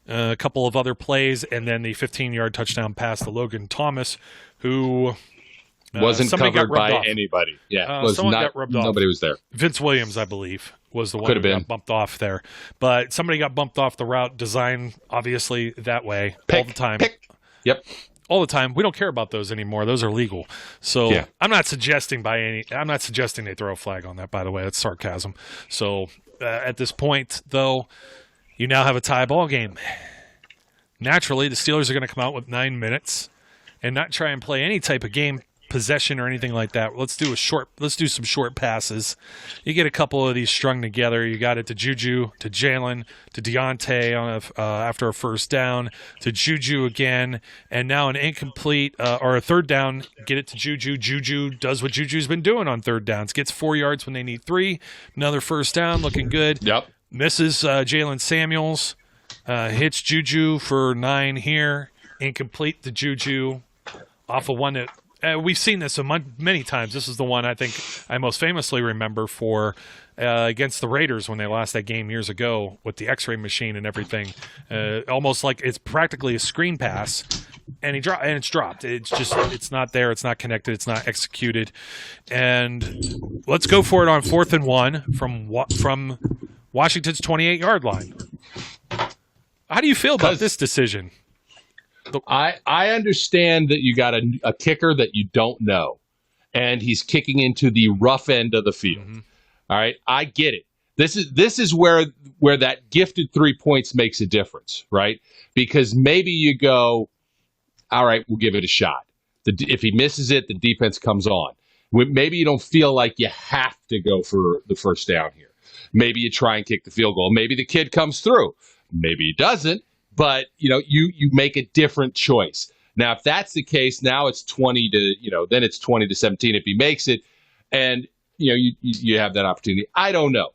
A couple of other plays, and then the 15-yard touchdown pass to Logan Thomas, who wasn't covered by anybody. Yeah, got rubbed off. Nobody was there. Vince Williams, I believe, was the one who got bumped off there. But somebody got bumped off the route design, obviously, that way all the time. Yep. All the time. We don't care about those anymore. Those are legal. So yeah. I'm not suggesting they throw a flag on that, by the way. That's sarcasm. So at this point, though, you now have a tie ball game. Naturally, the Steelers are going to come out with 9 minutes and not try and play any type of game possession or anything like that. Let's do some short passes. You get a couple of these strung together. You got it to Juju, to Jalen, to Deontay after a first down, to Juju again, and now an incomplete or a third down. Get it to Juju. Juju does what Juju's been doing on third downs. Gets 4 yards when they need 3. Another first down, looking good. Yep. Misses Jalen Samuels. Hits Juju for 9 here. Incomplete to Juju off of one that we've seen this many times. This is the one I think I most famously remember for against the Raiders when they lost that game years ago with the X-ray machine and everything. Almost like it's practically a screen pass, and it's dropped. It's not there. It's not connected. It's not executed. And let's go for it on 4th and 1 from Washington's 28-yard line. How do you feel about this decision? I understand that you got a kicker that you don't know, and he's kicking into the rough end of the field. Mm-hmm. All right, I get it. This is where that gifted 3 points makes a difference, right? Because maybe you go, all right, we'll give it a shot. If he misses it, the defense comes on. Maybe you don't feel like you have to go for the first down here. Maybe you try and kick the field goal. Maybe the kid comes through. Maybe he doesn't. But, you make a different choice. Now, if that's the case, now it's 20 to, then it's 20 to 17 if he makes it. And, you have that opportunity. I don't know.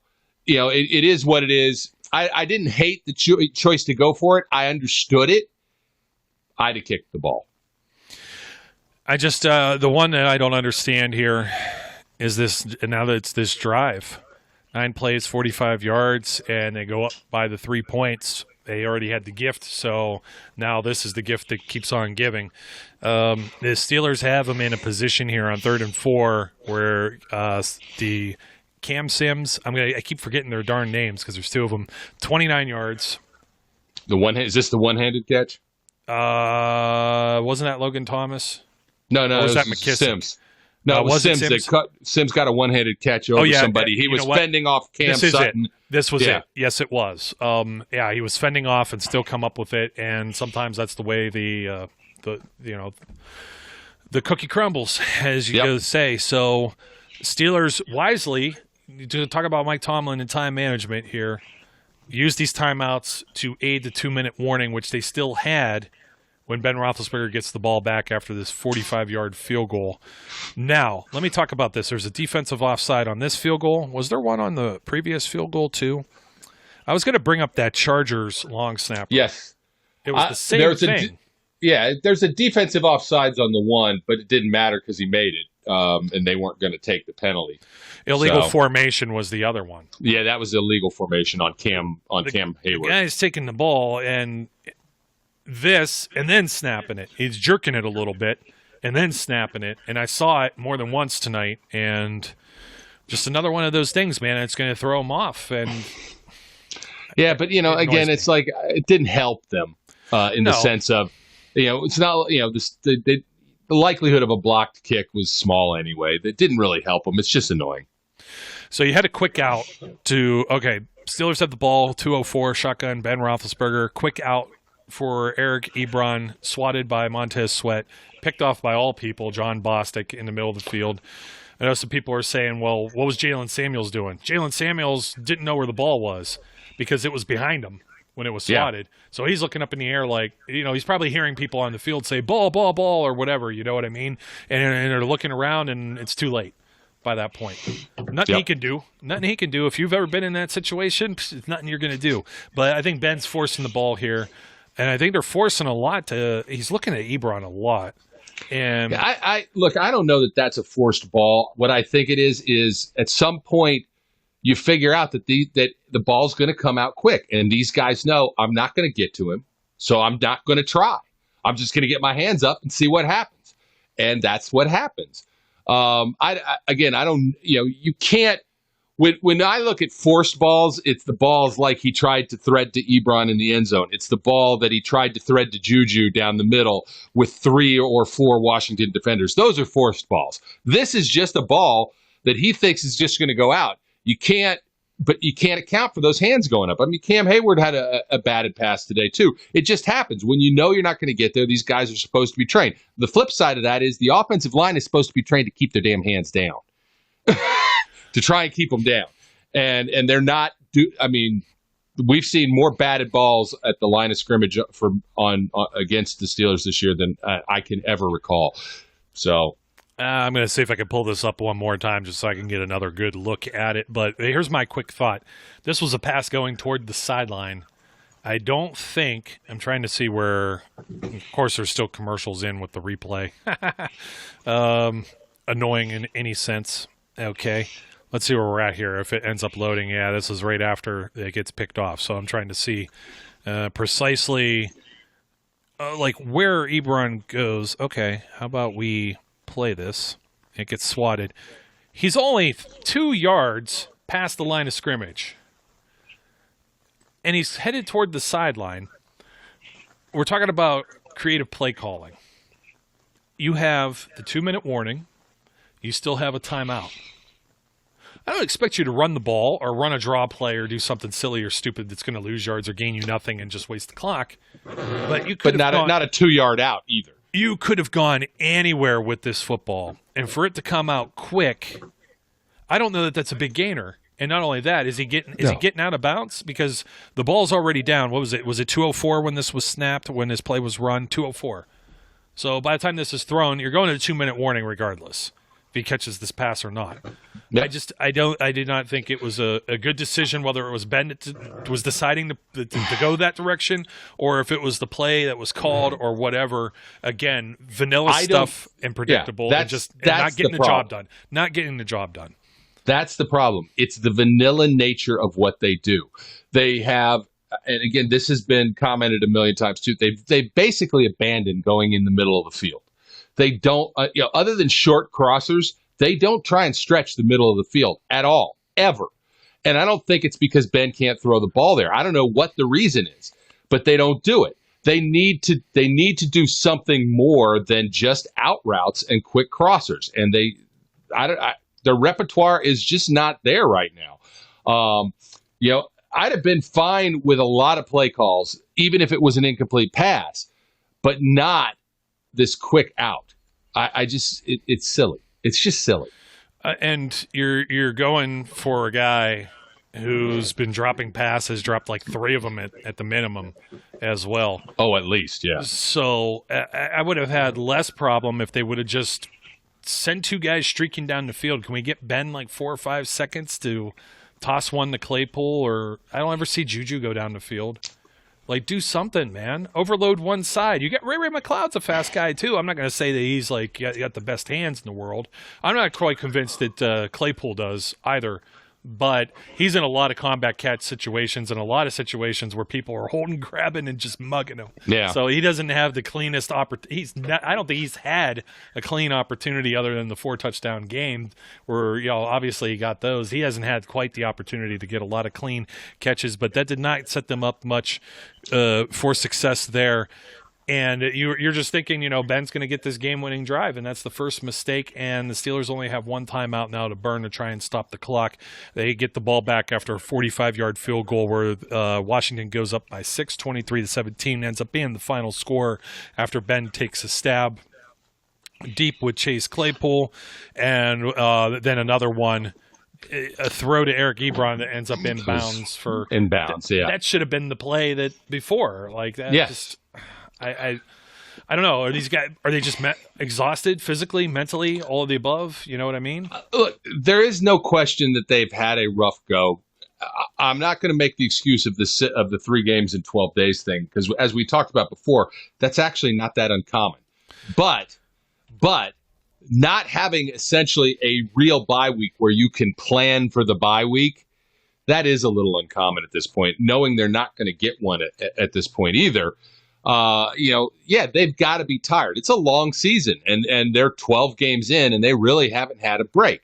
It is what it is. I didn't hate the choice to go for it. I understood it. I'd have kicked the ball. I just, the one that I don't understand here is this, now that it's this drive. 9 plays, 45 yards, and they go up by the 3 points. They already had the gift, so now this is the gift that keeps on giving. The Steelers have them in a position here on 3rd and 4 where the Cam Sims, I keep forgetting their darn names because there's 2 of them, 29 yards. Is this the one-handed catch? Wasn't that Logan Thomas? No, or was that McKissick? Sims. No, it was Sims. Sims got a one-handed catch over somebody. He was fending off Cam Sutton. This was it. Yes, it was. He was fending off and still come up with it. And sometimes that's the way the cookie crumbles, as you say. So Steelers wisely, to talk about Mike Tomlin and time management here, use these timeouts to aid the 2-minute warning, which they still had when Ben Roethlisberger gets the ball back after this 45-yard field goal. Now, let me talk about this. There's a defensive offside on this field goal. Was there one on the previous field goal, too? I was going to bring up that Chargers long snapper. Yes. It was the same thing. There's a defensive offsides on the one, but it didn't matter because he made it, and they weren't going to take the penalty. Illegal formation was the other one. Yeah, that was illegal formation on Cam Hayward. The guy's taking the ball and then snapping it. He's jerking it a little bit and then snapping it. And I saw it more than once tonight. And just another one of those things, man. It's going to throw him off. And but again, it's like it didn't help them in the sense of, it's not, the likelihood of a blocked kick was small anyway. That didn't really help them. It's just annoying. So you had a quick out Steelers have the ball, 2:04 shotgun, Ben Roethlisberger, quick out for Eric Ebron, swatted by Montez Sweat, picked off by all people, John Bostic in the middle of the field. I know some people are saying, well, what was Jalen Samuels doing? Jalen Samuels didn't know where the ball was because it was behind him when it was swatted. Yeah. So he's looking up in the air like, he's probably hearing people on the field say, ball, ball, ball, or whatever, you know what I mean? And they're looking around, and it's too late by that point. Nothing he can do. Nothing he can do. If you've ever been in that situation, it's nothing you're going to do. But I think Ben's forcing the ball here. And I think they're forcing a lot he's looking at Ebron a lot. And I don't know that that's a forced ball. What I think it is at some point you figure out that the ball's going to come out quick. And these guys know I'm not going to get to him. So I'm not going to try. I'm just going to get my hands up and see what happens. And that's what happens. You can't. When I look at forced balls, it's the balls like he tried to thread to Ebron in the end zone. It's the ball that he tried to thread to Juju down the middle with 3 or 4 Washington defenders. Those are forced balls. This is just a ball that he thinks is just going to go out. You can't but you can't account for those hands going up. I mean, Cam Hayward had a batted pass today, too. It just happens. When you know you're not going to get there, these guys are supposed to be trained. The flip side of that is the offensive line is supposed to be trained to keep their damn hands down, to try and keep them down. And they're not we've seen more batted balls at the line of scrimmage against the Steelers this year than I can ever recall. So I'm going to see if I can pull this up one more time just so I can get another good look at it. But here's my quick thought. This was a pass going toward the sideline. I don't think – I'm trying to see where – of course, there's still commercials in with the replay. Annoying in any sense. Okay. Let's see where we're at here. If it ends up loading, yeah, this is right after it gets picked off. So I'm trying to see precisely where Ebron goes. Okay, how about we – play this. It gets swatted. He's only 2 yards past the line of scrimmage. And he's headed toward the sideline. We're talking about creative play calling. You have the 2-minute warning. You still have a timeout. I don't expect you to run the ball or run a draw play or do something silly or stupid that's going to lose yards or gain you nothing and just waste the clock. But you could not a 2-yard out either. You could have gone anywhere with this football, and for it to come out quick, I don't know that that's a big gainer. And not only that, is he getting out of bounds? Because the ball's already down. What was it? Was it 2:04 when this was snapped, when this play was run? 2:04. So by the time this is thrown, you're going to a 2-minute warning regardless if he catches this pass or not. Yep. I did not think it was a good decision, whether it was Ben that was deciding to go that direction or if it was the play that was called or whatever. Again, vanilla stuff and predictable and not getting the job done. Not getting the job done. That's the problem. It's the vanilla nature of what they do. They have, and again, this has been commented a million times too, they've basically abandoned going in the middle of the field. They don't, other than short crossers, they don't try and stretch the middle of the field at all, ever. And I don't think it's because Ben can't throw the ball there. I don't know what the reason is, but they don't do it. They need to do something more than just out routes and quick crossers. And their repertoire is just not there right now. I'd have been fine with a lot of play calls, even if it was an incomplete pass, but not this quick out. It's silly. It's just silly. And you're going for a guy who's been dropping passes, dropped like 3 of them at the minimum as well. Oh, at least, yeah. So I would have had less problem if they would have just sent 2 guys streaking down the field. Can we get Ben like 4 or 5 seconds to toss one to Claypool? Or I don't ever see Juju go down the field. Like, do something, man. Overload one side. You got Ray McLeod's a fast guy, too. I'm not going to say that he's, got the best hands in the world. I'm not quite convinced that Claypool does either. But he's in a lot of combat catch situations and a lot of situations where people are holding, grabbing, and just mugging him. Yeah. So he doesn't have the cleanest opportunity. I don't think he's had a clean opportunity other than the 4-touchdown game where, obviously he got those. He hasn't had quite the opportunity to get a lot of clean catches, but that did not set them up much for success there. And you're just thinking, Ben's going to get this game-winning drive, and that's the first mistake. And the Steelers only have 1 timeout now to burn to try and stop the clock. They get the ball back after a 45-yard field goal where Washington goes up by 6, 23-17, ends up being the final score after Ben takes a stab deep with Chase Claypool, and then another one. A throw to Eric Ebron that ends up inbounds for inbounds. Yeah, that should have been the play that before. Like that. Yes. I don't know. Are these guys? Are they just exhausted physically, mentally, all of the above? You know what I mean? Look, there is no question that they've had a rough go. I'm not going to make the excuse of the 3 games in 12 days thing because, as we talked about before, that's actually not that uncommon. But not having essentially a real bye week where you can plan for the bye week, that is a little uncommon at this point. Knowing they're not going to get one at this point either. They've got to be tired. It's a long season, and they're 12 games in, and they really haven't had a break.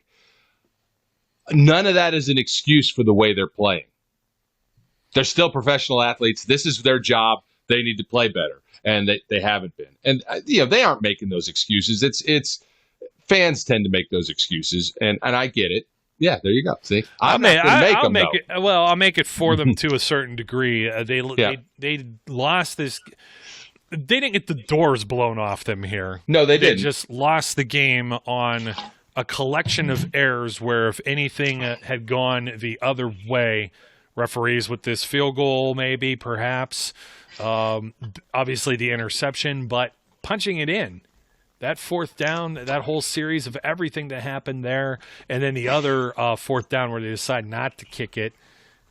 None of that is an excuse for the way they're playing. They're still professional athletes. This is their job. They need to play better, and they haven't been. And they aren't making those excuses. It's fans tend to make those excuses, and I get it. Yeah, there you go. See, I'll make it. Well, I'll make it for them to a certain degree. They lost this. They didn't get the doors blown off them here. No, they didn't. They just lost the game on a collection of errors where if anything had gone the other way, referees with this field goal maybe, perhaps, obviously the interception, but punching it in. That fourth down, that whole series of everything that happened there, and then the other fourth down where they decide not to kick it.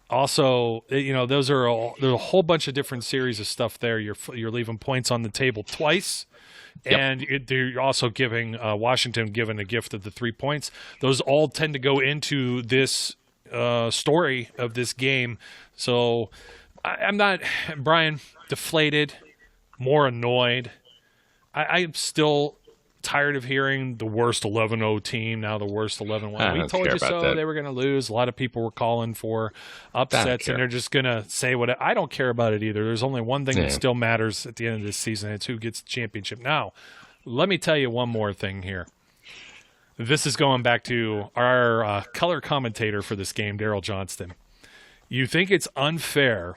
Also, there's a whole bunch of different series of stuff there. You're leaving points on the table twice, and you're also giving Washington given a gift of the 3 points. Those all tend to go into this story of this game. So I'm not, Brian, deflated, more annoyed. I'm still tired of hearing the worst 11-0 team, now the worst 11-1. We told you so. That. They were going to lose. A lot of people were calling for upsets, and they're just going to say what. I don't care about it either. There's only one thing that still matters at the end of this season. It's who gets the championship. Now, let me tell you one more thing here. This is going back to our color commentator for this game, Daryl Johnston. You think it's unfair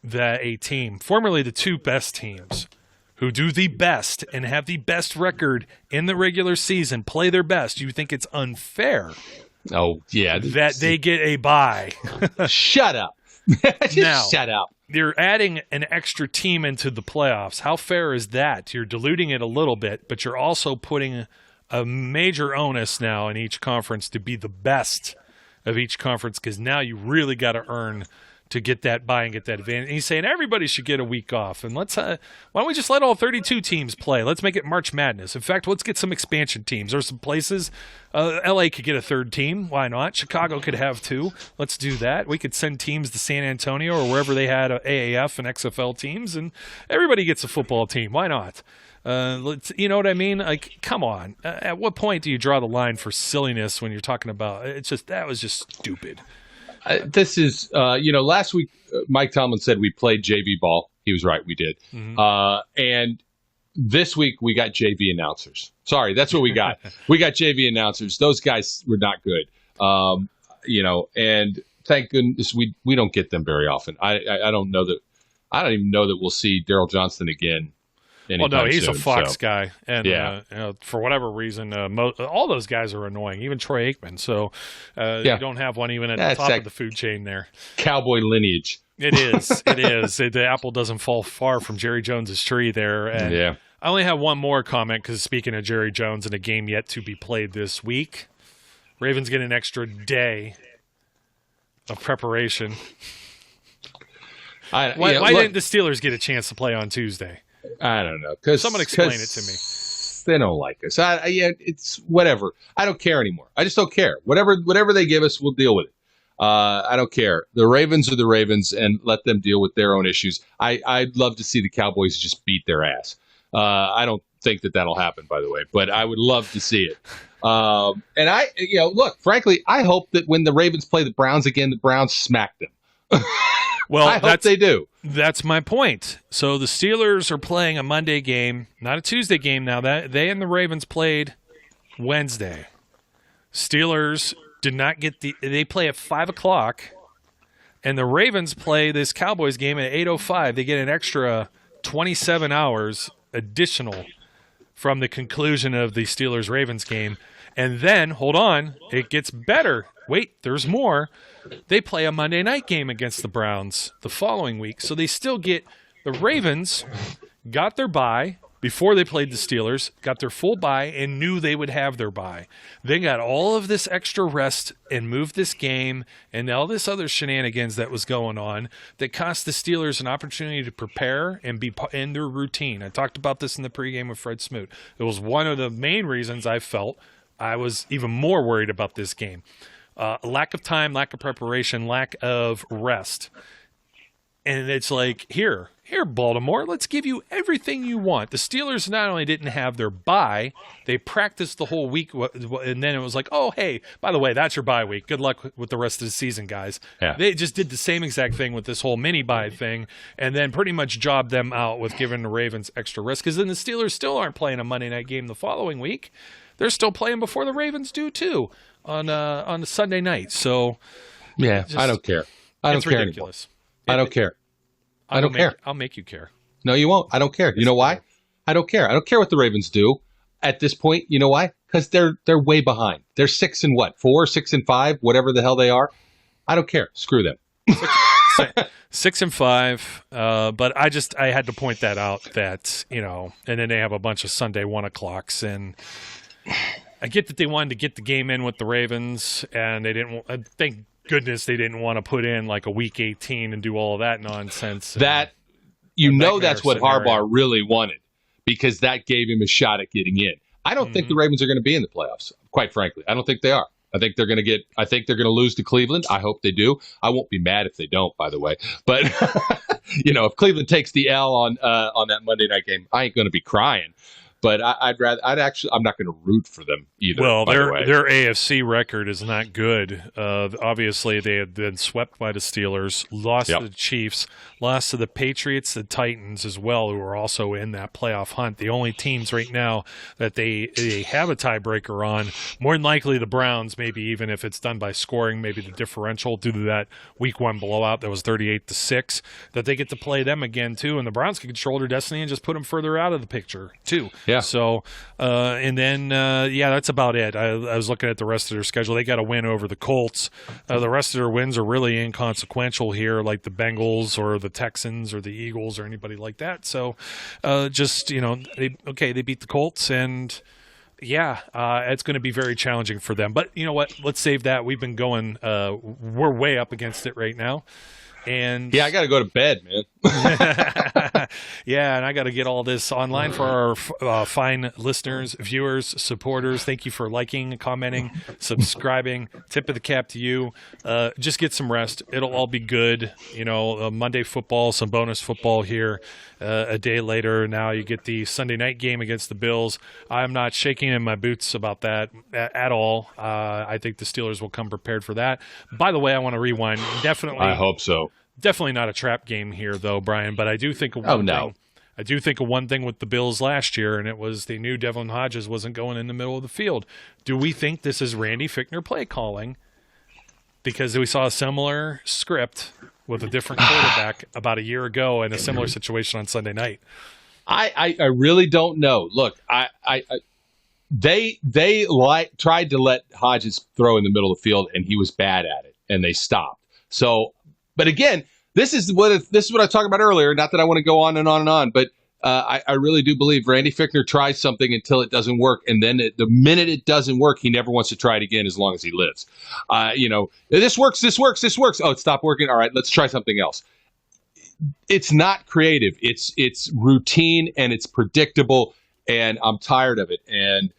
that a team, formerly the two best teams, who do the best and have the best record in the regular season, play their best, you think it's unfair that they get a bye? Shut up. Shut up. You're adding an extra team into the playoffs. How fair is that? You're diluting it a little bit, but you're also putting a major onus now in each conference to be the best of each conference, because now you really got to earn to get that bye and get that advantage. And he's saying everybody should get a week off. And let's why don't we just let all 32 teams play? Let's make it March Madness. In fact, let's get some expansion teams. There's some places. LA could get a third team. Why not? Chicago could have two. Let's do that. We could send teams to San Antonio or wherever they had AAF and XFL teams, and everybody gets a football team. Why not? You know what I mean? Like, come on. At what point do you draw the line for silliness when you're talking about that was just stupid. This is, last week Mike Tomlin said we played JV ball. He was right, we did. Mm-hmm. And this week we got JV announcers. Sorry, that's what we got. We got JV announcers. Those guys were not good. And thank goodness we don't get them very often. I don't even know that we'll see Daryl Johnston again. Well, no, he's a Fox guy, and for whatever reason, all those guys are annoying. Even Troy Aikman. So you don't have one even at the top of the food chain there. Cowboy lineage. It is. It is. The apple doesn't fall far from Jerry Jones's tree there. And I only have one more comment because speaking of Jerry Jones and a game yet to be played this week, Ravens get an extra day of preparation. Why didn't the Steelers get a chance to play on Tuesday? I don't know. Cause, Someone explain it to me. They don't like us. It's whatever. I don't care anymore. I just don't care. Whatever they give us, we'll deal with it. I don't care. The Ravens are the Ravens, and let them deal with their own issues. I'd love to see the Cowboys just beat their ass. I don't think that'll happen, by the way, but I would love to see it. Look, frankly, I hope that when the Ravens play the Browns again, the Browns smack them. Well, I hope they do. That's my point. So the Steelers are playing a Monday game, not a Tuesday game now. That they and the Ravens played Wednesday. Steelers did not get they play at 5:00, and the Ravens play this Cowboys game at 8:05. They get an extra 27 hours additional from the conclusion of the Steelers-Ravens game. And then, hold on, it gets better. Wait, there's more. They play a Monday night game against the Browns the following week. So they still get the Ravens got their bye before they played the Steelers, got their full bye, and knew they would have their bye. They got all of this extra rest and moved this game and all this other shenanigans that was going on that cost the Steelers an opportunity to prepare and be in their routine. I talked about this in the pregame with Fred Smoot. It was one of the main reasons I felt I was even more worried about this game. Lack of time, lack of preparation, lack of rest. And it's like, here, Baltimore, let's give you everything you want. The Steelers not only didn't have their bye, they practiced the whole week, and then it was like, oh, hey, by the way, that's your bye week. Good luck with the rest of the season, guys. Yeah. They just did the same exact thing with this whole mini-bye thing, and then pretty much jobbed them out with giving the Ravens extra rest, because then the Steelers still aren't playing a Monday night game the following week. They're still playing before the Ravens do, too. on a Sunday night. So yeah, I don't care. I don't care ridiculous. I don't care. I don't care. I'll make you care. No, you won't. I don't care. You know why? I don't care. I don't care what the Ravens do at this point. You know why? Because they're way behind. They're 6 and 4, 6 and 5, whatever the hell they are. I don't care. Screw them. 6 and 5. But I had to point that out that, and then they have a bunch of Sunday 1 o'clocks. And I get that they wanted to get the game in with the Ravens, and they didn't. Thank goodness they didn't want to put in like a week 18 and do all of that nonsense. That's what Harbaugh really wanted, because that gave him a shot at getting in. I don't think the Ravens are going to be in the playoffs, quite frankly. I don't think they are. I think they're going to lose to Cleveland. I hope they do. I won't be mad if they don't, by the way. But if Cleveland takes the L on that Monday night game, I ain't going to be crying. But I'm not going to root for them either. Well, their AFC record is not good. Obviously, they had been swept by the Steelers, lost to the Chiefs, lost to the Patriots, the Titans as well, who are also in that playoff hunt. The only teams right now that they have a tiebreaker on, more than likely the Browns, maybe even if it's done by scoring, maybe the differential due to that Week 1 blowout that was 38-6, that they get to play them again too, and the Browns can control their destiny and just put them further out of the picture too. Yeah. So, and then, that's about it. I was looking at the rest of their schedule. They got a win over the Colts. The rest of their wins are really inconsequential here, like the Bengals or the Texans or the Eagles or anybody like that. So, they beat the Colts, and it's going to be very challenging for them. But you know what? Let's save that. We've been going. We're way up against it right now. And I got to go to bed, man. And I got to get all this online for our fine listeners, viewers, supporters. Thank you for liking, commenting, subscribing. Tip of the cap to you. Just get some rest. It'll all be good. Monday football, some bonus football here. A day later, now you get the Sunday night game against the Bills. I'm not shaking in my boots about that at all. I think the Steelers will come prepared for that. By the way, I want to rewind. Definitely. I hope so. Definitely not a trap game here, though, Brian. But I do think of one thing. I do think of one thing with the Bills last year, and it was they knew Devlin Hodges wasn't going in the middle of the field. Do we think this is Randy Fichtner play calling? Because we saw a similar script with a different quarterback about a year ago in a similar situation on Sunday night. I really don't know. Look, they tried to let Hodges throw in the middle of the field, and he was bad at it, and they stopped. So, but again, this is what I talked about earlier. Not that I want to go on and on and on, but I really do believe Randy Fichtner tries something until it doesn't work, and then the minute it doesn't work, he never wants to try it again as long as he lives. This works. Oh, it stopped working. All right, let's try something else. It's not creative. It's routine and it's predictable, and I'm tired of it. And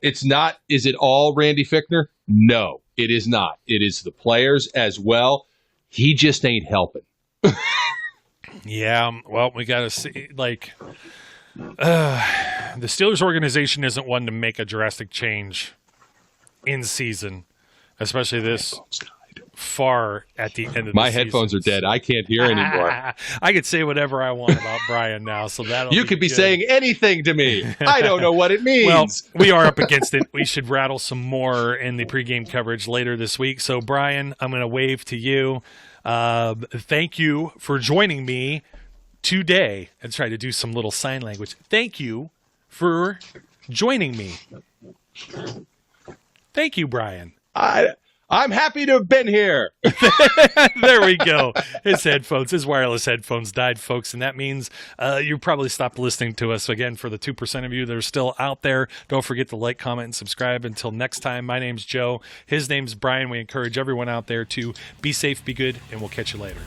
it's not. Is it all Randy Fichtner? No, it is not. It is the players as well. He just ain't helping. Yeah, well, we got to see, the Steelers organization isn't one to make a drastic change in season, especially this far at the end of the My season. headphones are dead. I can't hear anymore. I could say whatever I want about Brian now, so that'll You could be good. saying anything to me. I don't know what it means. Well, we are up against it. We should rattle some more in the pregame coverage later this week. So, Brian, I'm going to wave to you. Thank you for joining me today and try to do some little sign language. Thank you for joining me. Thank you, Brian. I'm happy to have been here. There we go. His wireless headphones died, folks, and that means you probably stopped listening to us. Again, for the 2% of you that are still out there, don't forget to like, comment, and subscribe. Until next time, my name's Joe. His name's Brian. We encourage everyone out there to be safe, be good, and we'll catch you later.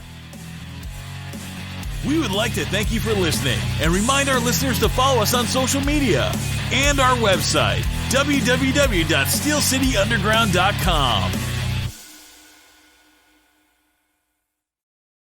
We would like to thank you for listening and remind our listeners to follow us on social media and our website, www.steelcityunderground.com.